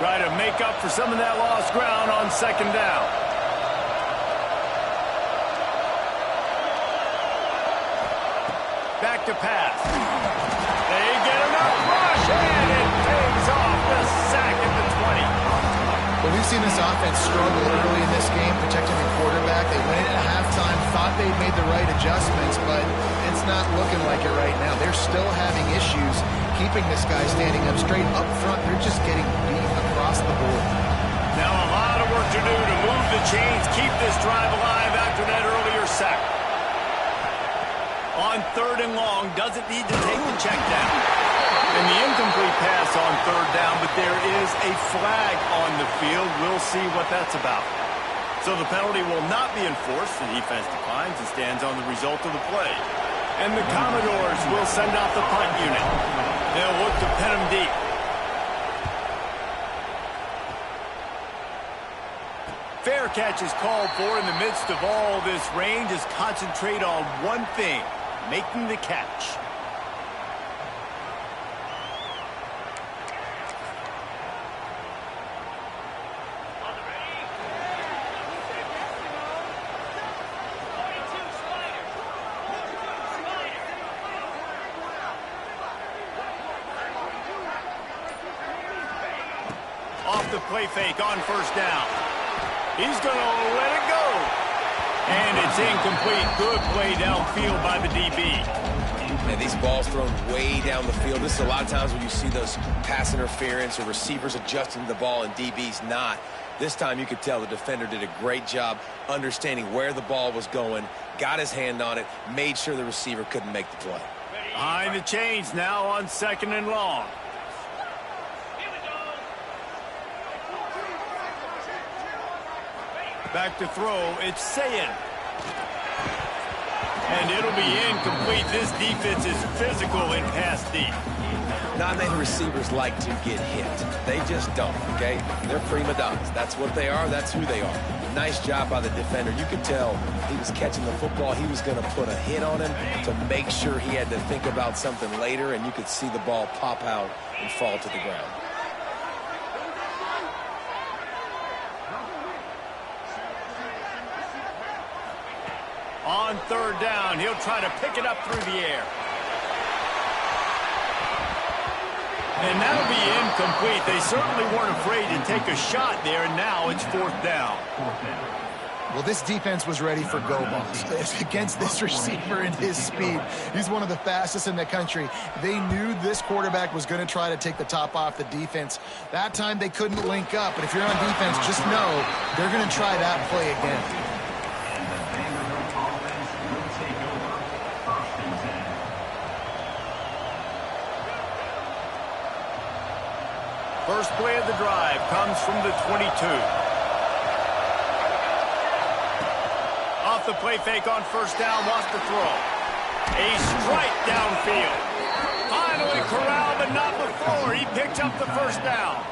Try to make up for some of that lost ground on 2nd down. Back to pass. They get enough rush, and it pays off the sack at the 20. Well, we've seen this offense struggle early in this game, protecting the quarterback. They went in at halftime, thought they'd made the right adjustments, but it's not looking like it right now. They're still having issues keeping this guy standing up straight up front. They're just getting beat across the board. Now a lot of work to do to move the chains, keep this drive alive after that earlier sack. On 3rd and long, doesn't need to take the check down. And the incomplete pass on 3rd down, but there is a flag on the field. We'll see what that's about. So the penalty will not be enforced. The defense declines and stands on the result of the play. And the Commodores will send out the punt unit. They'll look to pin them deep. Fair catch is called for in the midst of all this rain. Just concentrate on one thing, making the catch. Off the play fake on 1st down. He's going to let it go. And it's incomplete. Good play downfield by the DB. Man, these balls thrown way down the field. This is a lot of times when you see those pass interference or receivers adjusting the ball and DBs not. This time you could tell the defender did a great job understanding where the ball was going, got his hand on it, made sure the receiver couldn't make the play. Behind the chains now on 2nd and long. Back to throw, it's Sayin. And it'll be incomplete. This defense is physical in pass deep. Not many receivers like to get hit. They just don't, okay? They're prima donnas. That's what they are. That's who they are. Nice job by the defender. You could tell he was catching the football. He was going to put a hit on him to make sure he had to think about something later, and you could see the ball pop out and fall to the ground. On 3rd down, he'll try to pick it up through the air. And that'll be incomplete. They certainly weren't afraid to take a shot there, and now it's 4th down. Well, this defense was ready for go balls against this receiver and his speed. He's one of the fastest in the country. They knew this quarterback was going to try to take the top off the defense. That time they couldn't link up, but if you're on defense, just know they're going to try that play again. First play of the drive comes from the 22. Off the play fake on 1st down, wants to throw. A strike downfield. Finally corralled, but not before. He picked up the 1st down.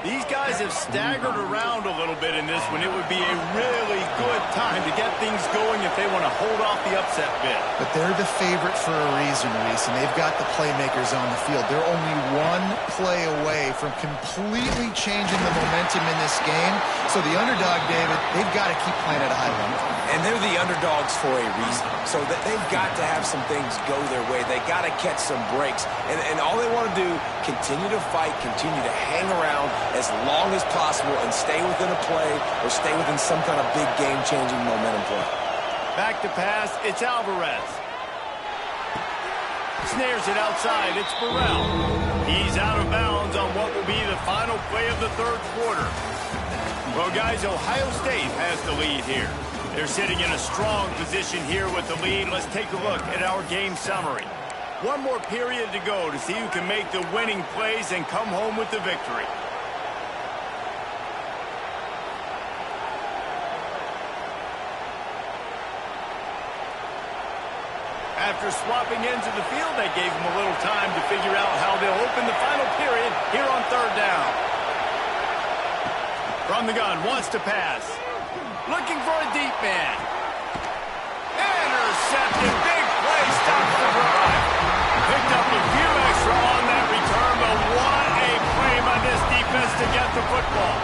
These guys have staggered around a little bit in this one. It would be a really good time to get things going if they want to hold off the upset bid. But they're the favorite for a reason, Reese, and they've got the playmakers on the field. They're only one play away from completely changing the momentum in this game. So the underdog, David, they've got to keep playing at a high level. And they're the underdogs for a reason. So that they've got to have some things go their way. They got to catch some breaks. And all they want to do, continue to fight, continue to hang around as long as possible and stay within a play or stay within some kind of big game-changing momentum play. Back to pass, it's Alvarez. Snares it outside, it's Burrell. He's out of bounds on what will be the final play of the 3rd quarter. Well, guys, Ohio State has the lead here. They're sitting in a strong position here with the lead. Let's take a look at our game summary. One more period to go to see who can make the winning plays and come home with the victory. After swapping ends of the field, they gave them a little time to figure out how they'll open the final period here on 3rd down. From the gun, wants to pass. Looking for a deep man. Intercepted. Big play. Stops the drive. Picked up a few extra on that return, but what a play by this defense to get the football.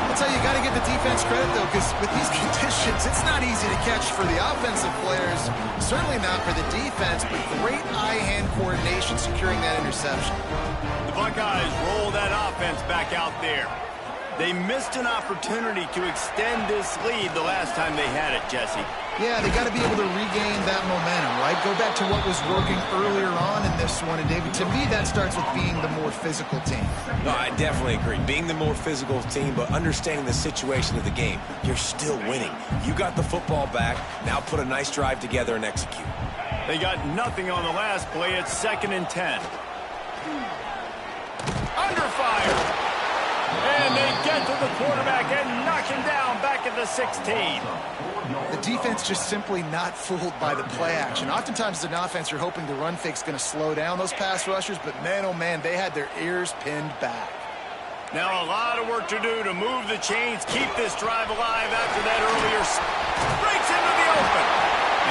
I'll tell you, you got to give the defense credit, though, because with these conditions, it's not easy to catch for the offensive players. Certainly not for the defense, but great eye-hand coordination securing that interception. The Buckeyes roll that offense back out there. They missed an opportunity to extend this lead the last time they had it, Jesse. Yeah, they got to be able to regain that momentum, right? Go back to what was working earlier on in this one. And, David, to me, that starts with being the more physical team. No, I definitely agree. Being the more physical team, but understanding the situation of the game. You're still winning. You got the football back. Now put a nice drive together and execute. They got nothing on the last play. It's 2nd and 10. Under fire. And they get to the quarterback and knock him down back at the 16. The defense just simply not fooled by the play action. Oftentimes as an offense, you're hoping the run fake's going to slow down those pass rushers, but man, oh man, they had their ears pinned back. Now a lot of work to do to move the chains, keep this drive alive after that earlier breaks into the open.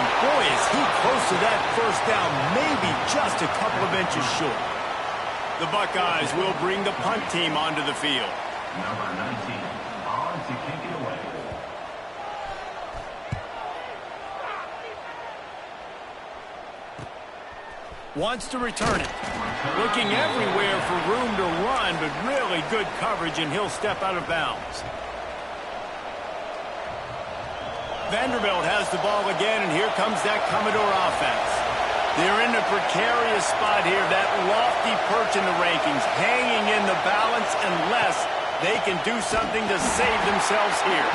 And boy, is he close to that first down, maybe just a couple of inches short. The Buckeyes will bring the punt team onto the field. Number 19 on to kick it away. Wants to return it. Looking everywhere for room to run, but really good coverage, and he'll step out of bounds. Vanderbilt has the ball again, and here comes that Commodore offense. They're in a precarious spot here, that lofty perch in the rankings, hanging in the balance unless they can do something to save themselves here.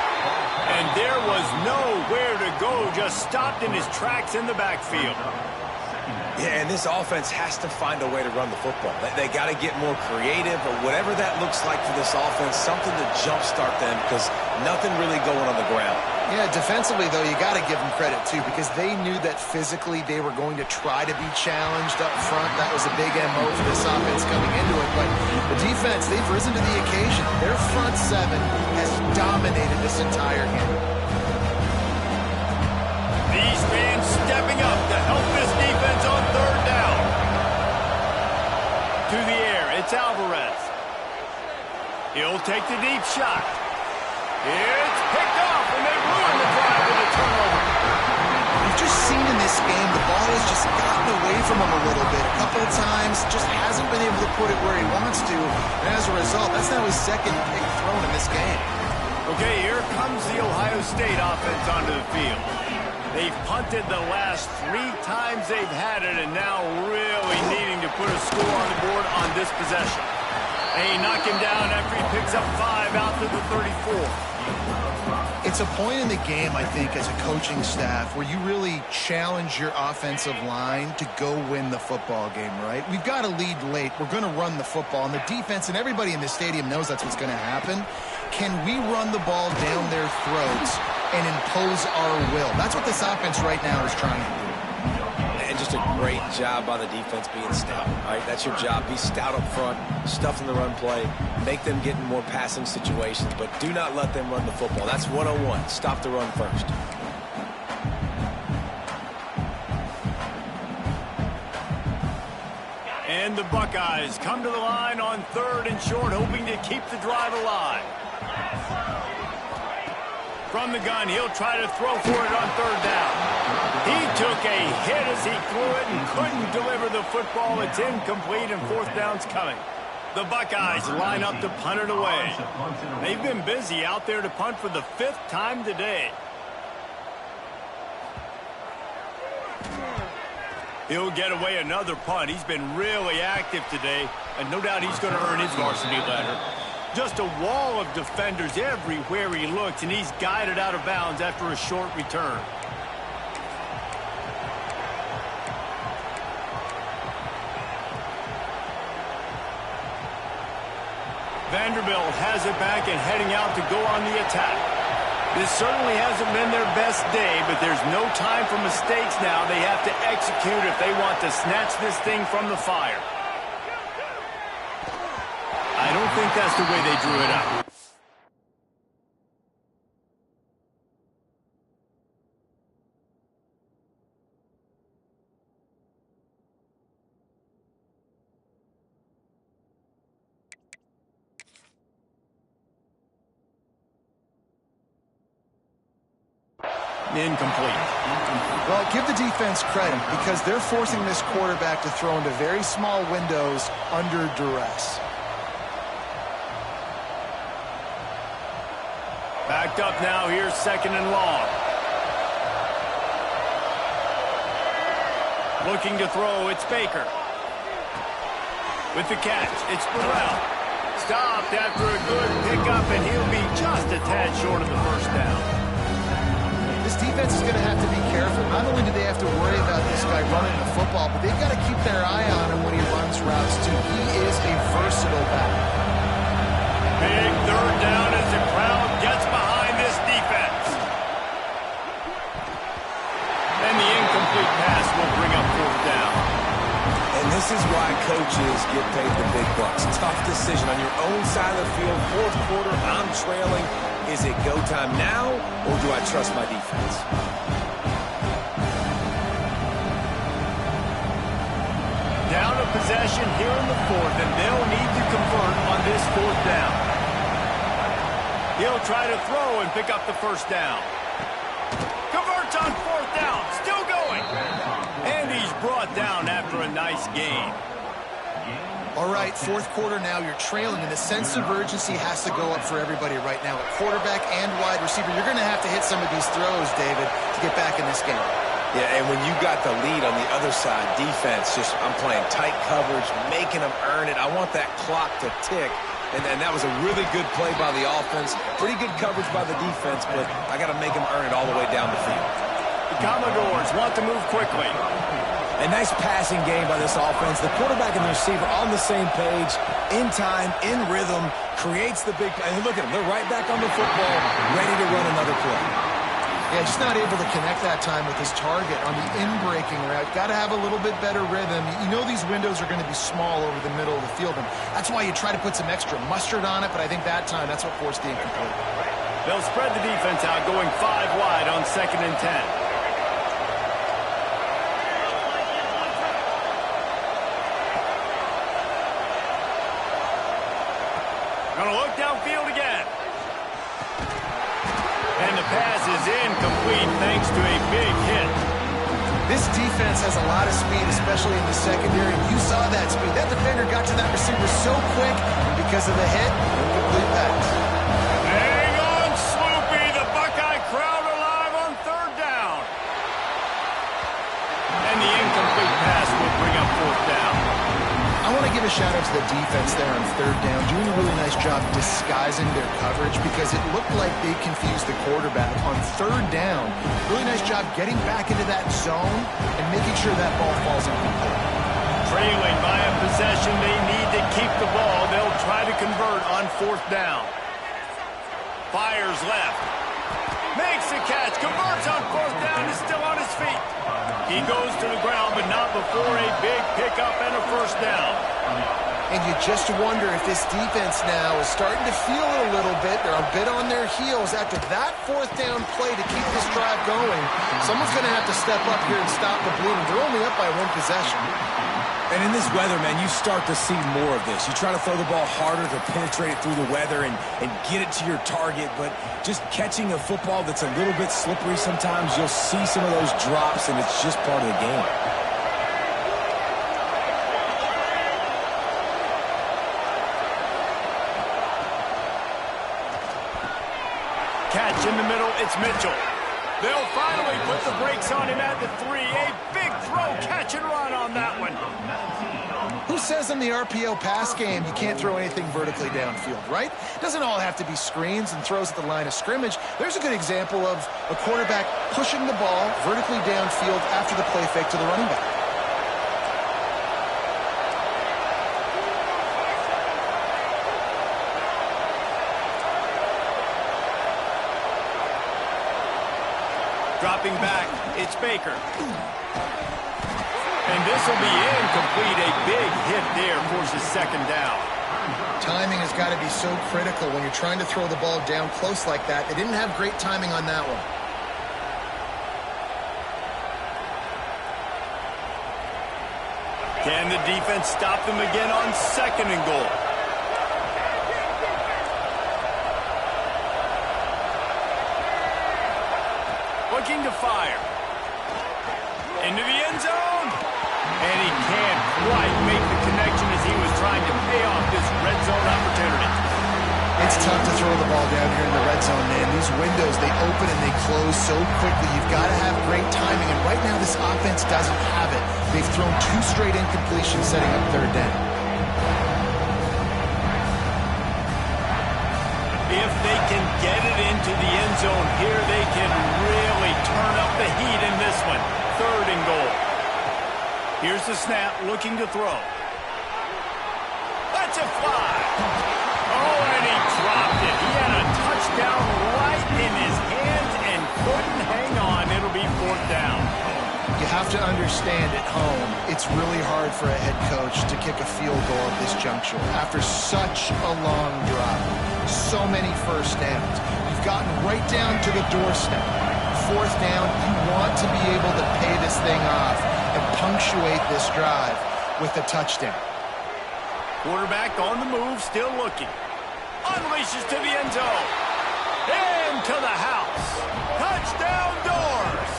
And there was nowhere to go, just stopped in his tracks in the backfield. Yeah, and this offense has to find a way to run the football. They got to get more creative, or whatever that looks like for this offense, something to jumpstart them, because nothing really going on the ground. Yeah, defensively, though, you got to give them credit, too, because they knew that physically they were going to try to be challenged up front. That was a big MO for this offense coming into it. But the defense, they've risen to the occasion. Their front seven has dominated this entire game. These fans stepping up to help this defense on 3rd down. To the air, it's Alvarez. He'll take the deep shot. It's picked off, and they ruin the drive with a turnover. We've just seen in this game the ball has just gotten away from him a little bit. A couple of times, just hasn't been able to put it where he wants to. And as a result, that's now his 2nd pick thrown in this game. Okay, here comes the Ohio State offense onto the field. They've punted the last 3 times they've had it, and now really needing to put a score on the board on this possession. They knock him down after he picks up 5 out to the 34. It's a point in the game, I think, as a coaching staff where you really challenge your offensive line to go win the football game, right? We've got to lead late. We're going to run the football, and the defense and everybody in the stadium knows that's what's going to happen. Can we run the ball down their throats and impose our will? That's what this offense right now is trying to do. And just a great job by the defense being stout. All right, that's your job. Be stout up front, stuff in the run play, make them get in more passing situations, but do not let them run the football. That's 101. Stop the run first. And the Buckeyes come to the line on 3rd and short, hoping to keep the drive alive. From the gun, he'll try to throw for it on 3rd down. He took a hit as he threw it and couldn't deliver the football. It's incomplete, and 4th down's coming. The Buckeyes line up to punt it away. They've been busy out there to punt for the 5th time today. He'll get away another punt. He's been really active today, and no doubt he's going to earn his varsity letter. Just a wall of defenders everywhere he looks, and he's guided out of bounds after a short return. Vanderbilt has it back and heading out to go on the attack. This certainly hasn't been their best day, but there's no time for mistakes now. They have to execute if they want to snatch this thing from the fire. I don't think that's the way they drew it up. Incomplete. Well, give the defense credit because they're forcing this quarterback to throw into very small windows under duress. Backed up now, here's 2nd and long. Looking to throw, it's Baker. With the catch, it's Burrell. Stopped after a good pickup, and he'll be just a tad short of the first down. This defense is going to have to be careful. Not only do they have to worry about this guy running the football, but they've got to keep their eye on him when he runs routes, too. He is a versatile back. Big third down as the crowd gets behind this defense. And the incomplete pass will bring up fourth down. And this is why coaches get paid the big bucks. Tough decision on your own side of the field. Fourth quarter, I'm trailing. Is it go time now, or do I trust my defense? Down a possession here in the fourth, and they'll need to convert on this fourth down. He'll try to throw and pick up the first down. Converts on fourth down, still going. And he's brought down after a nice gain. All right, fourth quarter now, you're trailing, and the sense of urgency has to go up for everybody right now. At quarterback and wide receiver, you're going to have to hit some of these throws, David, to get back in this game. Yeah, and when you got the lead on the other side, defense, I'm playing tight coverage, making them earn it. I want that clock to tick. And that was a really good play by the offense. Pretty good coverage by the defense, but I got to make them earn it all the way down the field. The Commodores want to move quickly. A nice passing game by this offense. The quarterback and the receiver on the same page, in time, in rhythm, creates the big play. And look at them. They're right back on the football, ready to run another play. Yeah, just not able to connect that time with his target on the in-breaking route. Got to have a little bit better rhythm. You know these windows are going to be small over the middle of the field, and that's why you try to put some extra mustard on it, but I think that time, that's what forced the incomplete. They'll spread the defense out, going 5 wide on 2nd and 10. Gonna look downfield again. And the pass is incomplete thanks to a big hit. This defense has a lot of speed, especially in the secondary. You saw that speed. That defender got to that receiver so quick, and because of the hit, incomplete pass. Hang on, Sloopy. The Buckeye crowd alive on 3rd down. And the incomplete pass will bring up 4th down. I want to give a shout-out to the defense there on 3rd down, doing a really nice job disguising their coverage because it looked like they confused the quarterback. On 3rd down, really nice job getting back into that zone and making sure that ball falls incomplete. Trailing by a possession, they need to keep the ball. They'll try to convert on 4th down. Fires left. Makes the catch. Converts on 4th down. Is still on his feet. He goes to the ground, but not before a big pickup and a 1st down. And you just wonder if this defense now is starting to feel it a little bit. They're a bit on their heels after that 4th down play to keep this drive going. Someone's going to have to step up here and stop the bleeding. They're only up by 1 possession. And in this weather, man, you start to see more of this. You try to throw the ball harder to penetrate it through the weather and get it to your target, but just catching a football that's a little bit slippery sometimes, you'll see some of those drops, and it's just part of the game. Catch in the middle, it's Mitchell. They'll finally put the brakes on him at the 3. A big throw, catch and run on that one. Who says in the RPO pass game you can't throw anything vertically downfield, right? It doesn't all have to be screens and throws at the line of scrimmage. There's a good example of a quarterback pushing the ball vertically downfield after the play fake to the running back. Dropping back, it's Baker. And this will be incomplete. A big hit there forces 2nd down. Timing has got to be so critical when you're trying to throw the ball down close like that. They didn't have great timing on that one. Can the defense stop them again on 2nd and goal? Looking to fire. Into the end zone. And he can't quite make the connection as he was trying to pay off this red zone opportunity. It's It's tough to throw the ball down here in the red zone, man. These windows, they open and they close so quickly. You've got to have great timing, and right now this offense doesn't have it. They've thrown 2 straight incompletions setting up third down. If they can get it into the end zone here, they can really turn up the heat in this one. 3rd and goal. Here's the snap, looking to throw. That's a fly. Oh, and he dropped it. He had a touchdown right in his hands and couldn't hang on. It'll be 4th down. You have to understand at home, it's really hard for a head coach to kick a field goal at this juncture. After such a long drive, so many first downs, you've gotten right down to the doorstep. 4th down, you want to be able to pay this thing off and punctuate this drive with a touchdown. Quarterback on the move, still looking. Unleashes to the end zone. Into the house. Touchdown doors.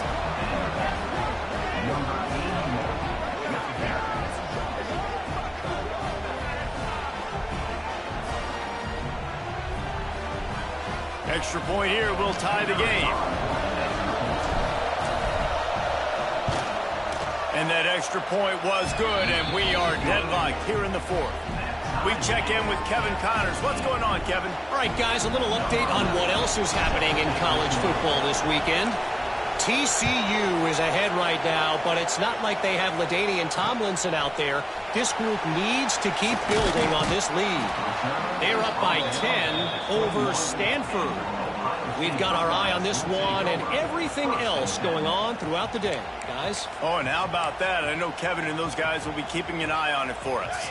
Extra point here will tie the game. And that extra point was good, and we are deadlocked here in the 4th. We check in with Kevin Connors. What's going on, Kevin? All right, guys, a little update on what else is happening in college football this weekend. TCU is ahead right now, but it's not like they have LaDainian Tomlinson out there. This group needs to keep building on this lead. They're up by 10 over Stanford. We've got our eye on this one and everything else going on throughout the day, guys. Oh, and how about that? I know Kevin and those guys will be keeping an eye on it for us.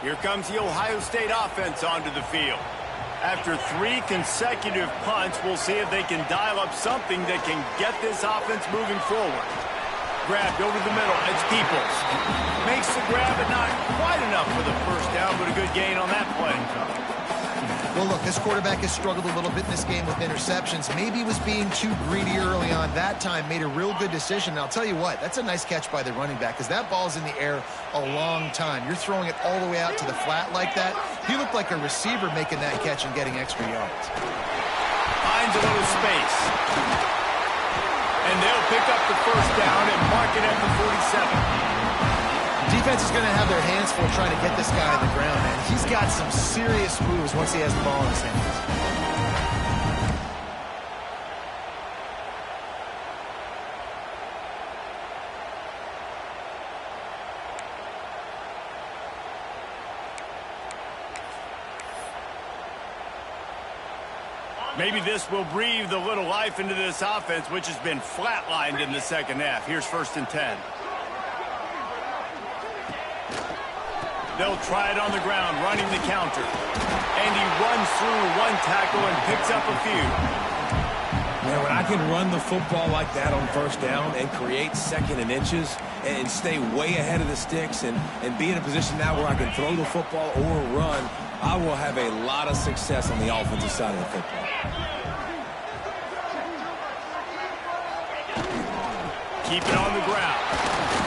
Here comes the Ohio State offense onto the field. After 3 consecutive punts, we'll see if they can dial up something that can get this offense moving forward. Grabbed over the middle. It's Peoples. Makes the grab, but not quite enough for the first down, but a good gain on that play. Well, look, this quarterback has struggled a little bit in this game with interceptions. Maybe he was being too greedy early on. That time made a real good decision. And I'll tell you what, that's a nice catch by the running back because that ball's in the air a long time. You're throwing it all the way out to the flat like that. He looked like a receiver making that catch and getting extra yards. Finds a little space. And they'll pick up the first down and mark it at the 47. Defense is going to have their hands full trying to get this guy on the ground, man. He's got some serious moves once he has the ball in his hands. Maybe this will breathe a little life into this offense, which has been flatlined in the second half. Here's 1st and 10. They'll try it on the ground, running the counter. And he runs through 1 tackle and picks up a few. Man, when I can run the football like that on 1st down and create 2nd and inches and stay way ahead of the sticks and be in a position now where I can throw the football or run, I will have a lot of success on the offensive side of the football. Keep it on the ground.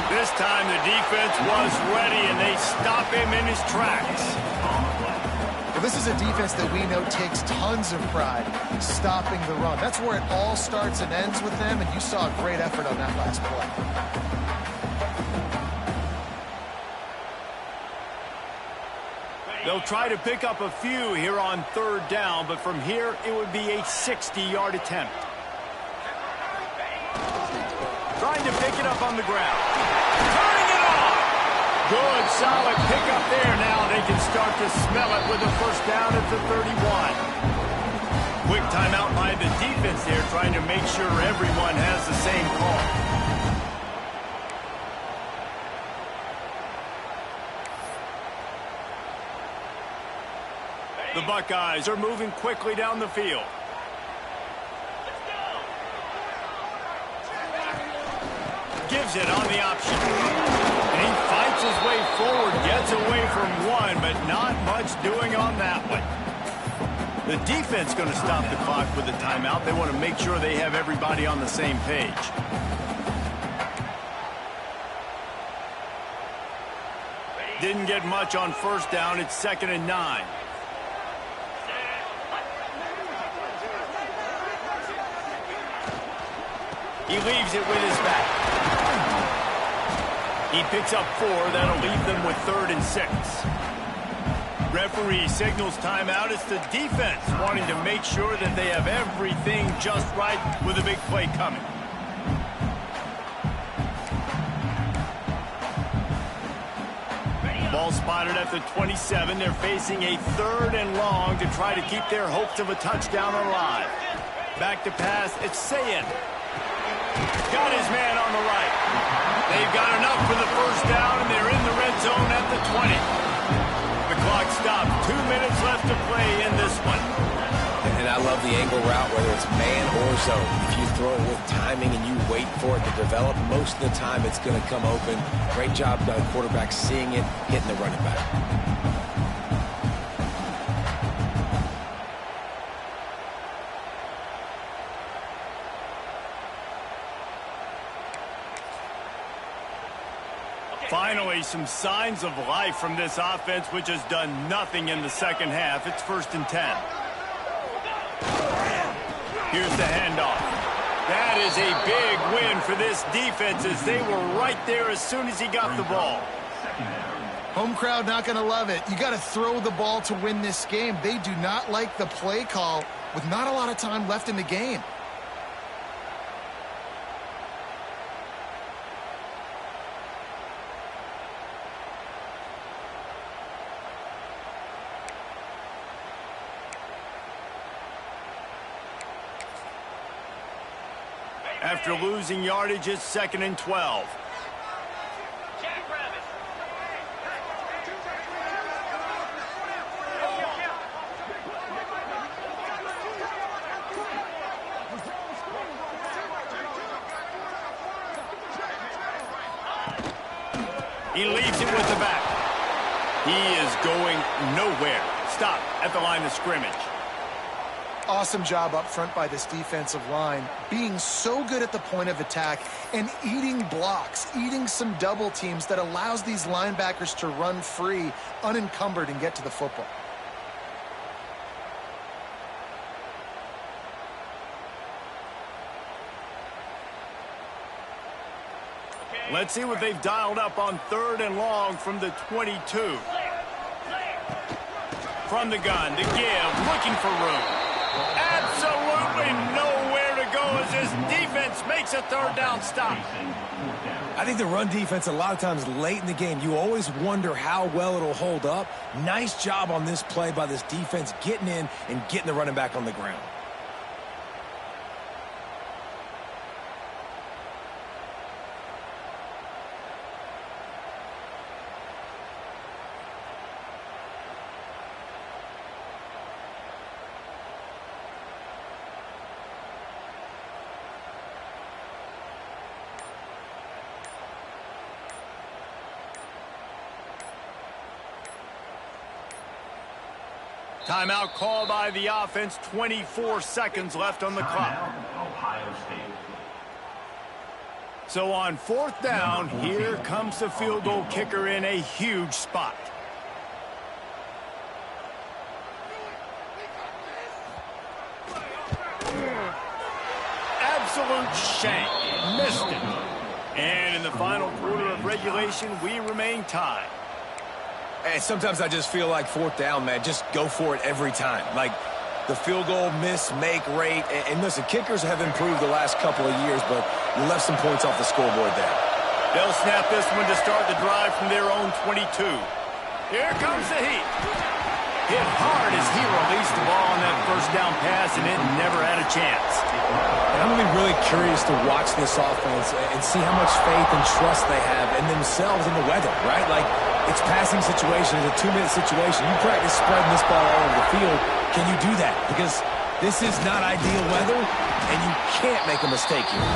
This time the defense was ready, and they stop him in his tracks. Well, this is a defense that we know takes tons of pride stopping the run. That's where it all starts and ends with them, and you saw a great effort on that last play. They'll try to pick up a few here on 3rd down, but from here it would be a 60-yard attempt. Trying to pick it up on the ground. Turning it on! Good, solid pickup there. Now they can start to smell it with a first down at the 31. Quick timeout by the defense there, trying to make sure everyone has the same call. The Buckeyes are moving quickly down the field. Gives it on the option. And he fights his way forward, gets away from 1, but not much doing on that one. The defense going to stop the clock with a timeout. They want to make sure they have everybody on the same page. Didn't get much on 1st down. It's 2nd and 9. He leaves it with his back. He picks up 4. That'll leave them with 3rd and 6. Referee signals timeout. It's the defense wanting to make sure that they have everything just right with a big play coming. Ball spotted at the 27. They're facing a 3rd and long to try to keep their hopes of a touchdown alive. Back to pass. It's Sayin. Got his man on the right. They've got enough for the first down, and they're in the red zone at the 20. The clock stopped. 2 minutes left to play in this one. And I love the angle route, whether it's man or zone. If you throw it with timing and you wait for it to develop, most of the time it's going to come open. Great job by the quarterback seeing it, hitting the running back. Finally, some signs of life from this offense, which has done nothing in the second half. It's 1st and 10. Here's the handoff. That is a big win for this defense as they were right there as soon as he got the ball. Home crowd not going to love it. You got to throw the ball to win this game. They do not like the play call with not a lot of time left in the game. After losing yardage, it's 2nd and 12. Jackrabbit. He leaves it with the back. He is going nowhere. Stop at the line of scrimmage. Awesome job up front by this defensive line, being so good at the point of attack and eating blocks, eating some double teams that allows these linebackers to run free, unencumbered, and get to the football. Let's see what they've dialed up on 3rd and long from the 22. From the gun, to give, looking for room. Absolutely nowhere to go as this defense makes a 3rd down stop. I think the run defense, a lot of times late in the game, you always wonder how well it'll hold up. Nice job on this play by this defense getting in and getting the running back on the ground. Timeout called by the offense. 24 seconds left on the clock. Ohio State. So on 4th down, here comes the field goal kicker in a huge spot. Absolute shank. Missed it. And in the final quarter of regulation, we remain tied. And sometimes I just feel like 4th down, man, just go for it every time. Like the field goal miss, make rate. And listen, kickers have improved the last couple of years, but you left some points off the scoreboard there. They'll snap this one to start the drive from their own 22. Here comes the heat. Hit hard as he released the ball on that 1st down pass, and it never had a chance. And I'm going to be really curious to watch this offense and see how much faith and trust they have in themselves and the weather, right? Like, it's passing situation, it's a 2-minute situation. You practice spreading this ball all over the field. Can you do that? Because this is not ideal weather, and you can't make a mistake here.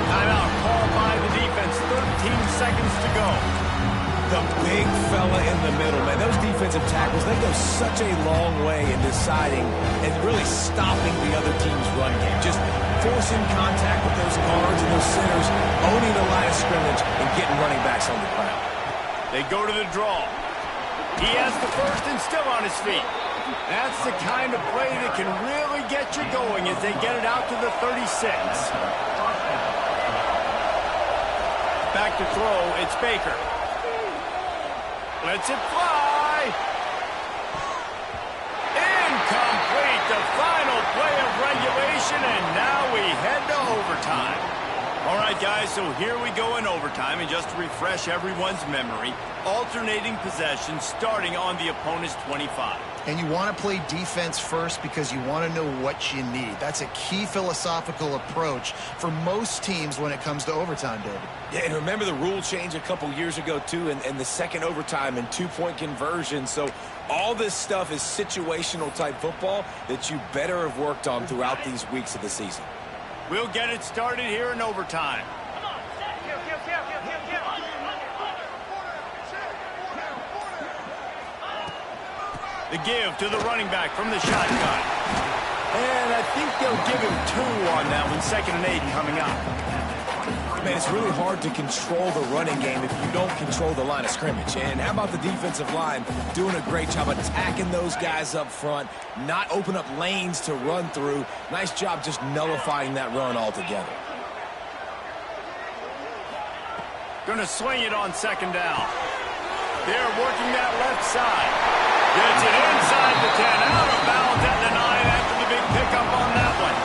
Timeout called by the defense. 13 seconds to go. The big fella in the middle, man. Those defensive tackles, they go such a long way in deciding and really stopping the other team's run game. Just forcing contact with those guards and those centers, owning the line of scrimmage, and getting running backs on the ground. They go to the draw. He has the first and still on his feet. That's the kind of play that can really get you going as they get it out to the 36. Back to throw, it's Baker. Lets it fly. Incomplete, the final play of regulation, and now we head to overtime. All right, guys, so here we go in overtime, and just to refresh everyone's memory, alternating possession starting on the opponent's 25. And you want to play defense first because you want to know what you need. That's a key philosophical approach for most teams when it comes to overtime, David. Yeah, and remember the rule change a couple years ago, too, and the second overtime and two-point conversion. So all this stuff is situational-type football that you better have worked on throughout these weeks of the season. We'll get it started here in overtime. The give to the running back from the shotgun. And I think they'll give him 2 on that one, 2nd and 8 coming up. Man, it's really hard to control the running game if you don't control the line of scrimmage. And how about the defensive line doing a great job attacking those guys up front, not open up lanes to run through. Nice job just nullifying that run altogether. Gonna swing it on 2nd down. They're working that left side. Gets it inside the 10, out of bounds at the 9 after the big pickup on that one.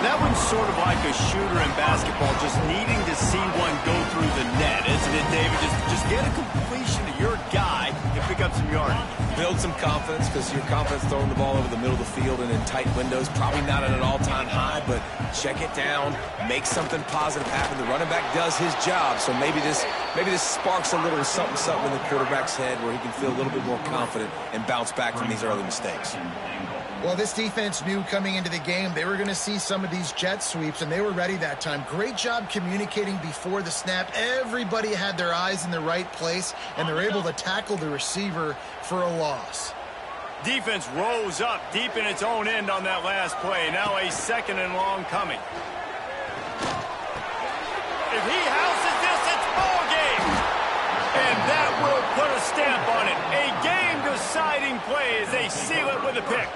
That one's sort of like a shooter in basketball, just needing to see one go through the net, isn't it, David? Just get a completion to your guy and pick up some yardage. Build some confidence, because your confidence throwing the ball over the middle of the field and in tight windows, probably not at an all-time high, but check it down, make something positive happen. The running back does his job, so maybe this sparks a little something in the quarterback's head where he can feel a little bit more confident and bounce back from these early mistakes. Well, this defense knew coming into the game they were going to see some of these jet sweeps, and they were ready that time. Great job communicating before the snap. Everybody had their eyes in the right place, and they're able to tackle the receiver for a loss. Defense rose up deep in its own end on that last play. Now a 2nd and long coming. If he houses this, it's ball game. And that will put a stamp on it. A game-deciding play as they seal it with a pick.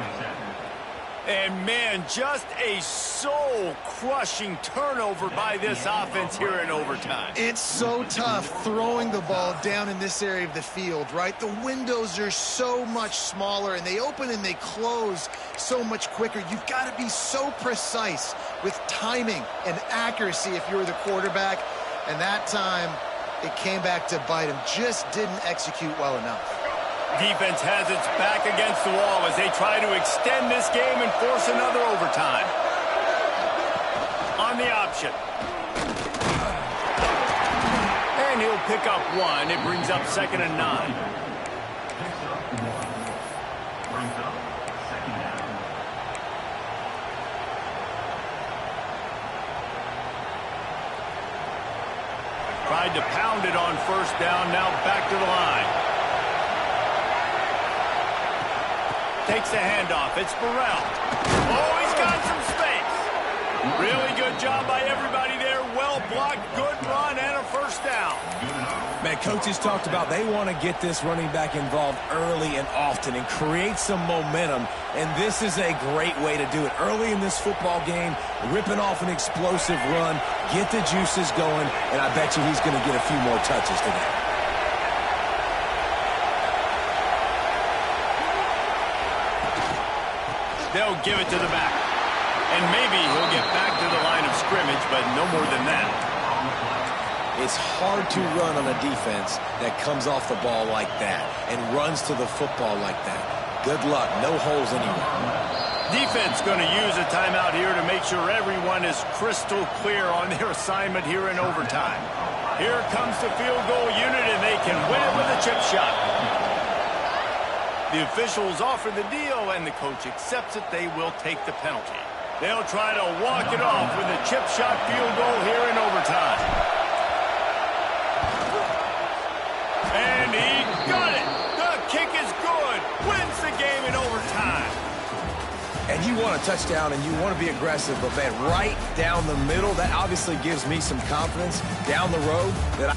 And, man, just a soul-crushing turnover by this offense here in overtime. It's so tough throwing the ball down in this area of the field, right? The windows are so much smaller, and they open and they close so much quicker. You've got to be so precise with timing and accuracy if you're the quarterback. And that time, it came back to bite him. Just didn't execute well enough. Defense has its back against the wall as they try to extend this game and force another overtime. On the option. And he'll pick up 1. It brings up 2nd and 9. Tried to pound it on 1st down, now back to the line. Takes the handoff. It's Burrell. Oh, he's got some space. Really good job by everybody there. Well blocked, good run, and a 1st down. Man, coaches talked about they want to get this running back involved early and often and create some momentum, and this is a great way to do it. Early in this football game, ripping off an explosive run, get the juices going, and I bet you he's going to get a few more touches today. They'll give it to the back. And maybe he'll get back to the line of scrimmage, but no more than that. It's hard to run on a defense that comes off the ball like that and runs to the football like that. Good luck. No holes anywhere. Defense going to use a timeout here to make sure everyone is crystal clear on their assignment here in overtime. Here comes the field goal unit, and they can win it with a chip shot. The officials offer the deal, and the coach accepts it. They will take the penalty. They'll try to walk it off with a chip shot field goal here in overtime. And he got it. The kick is good. Wins the game in overtime. And you want a touchdown and you want to be aggressive, but man, right down the middle, that obviously gives me some confidence down the road that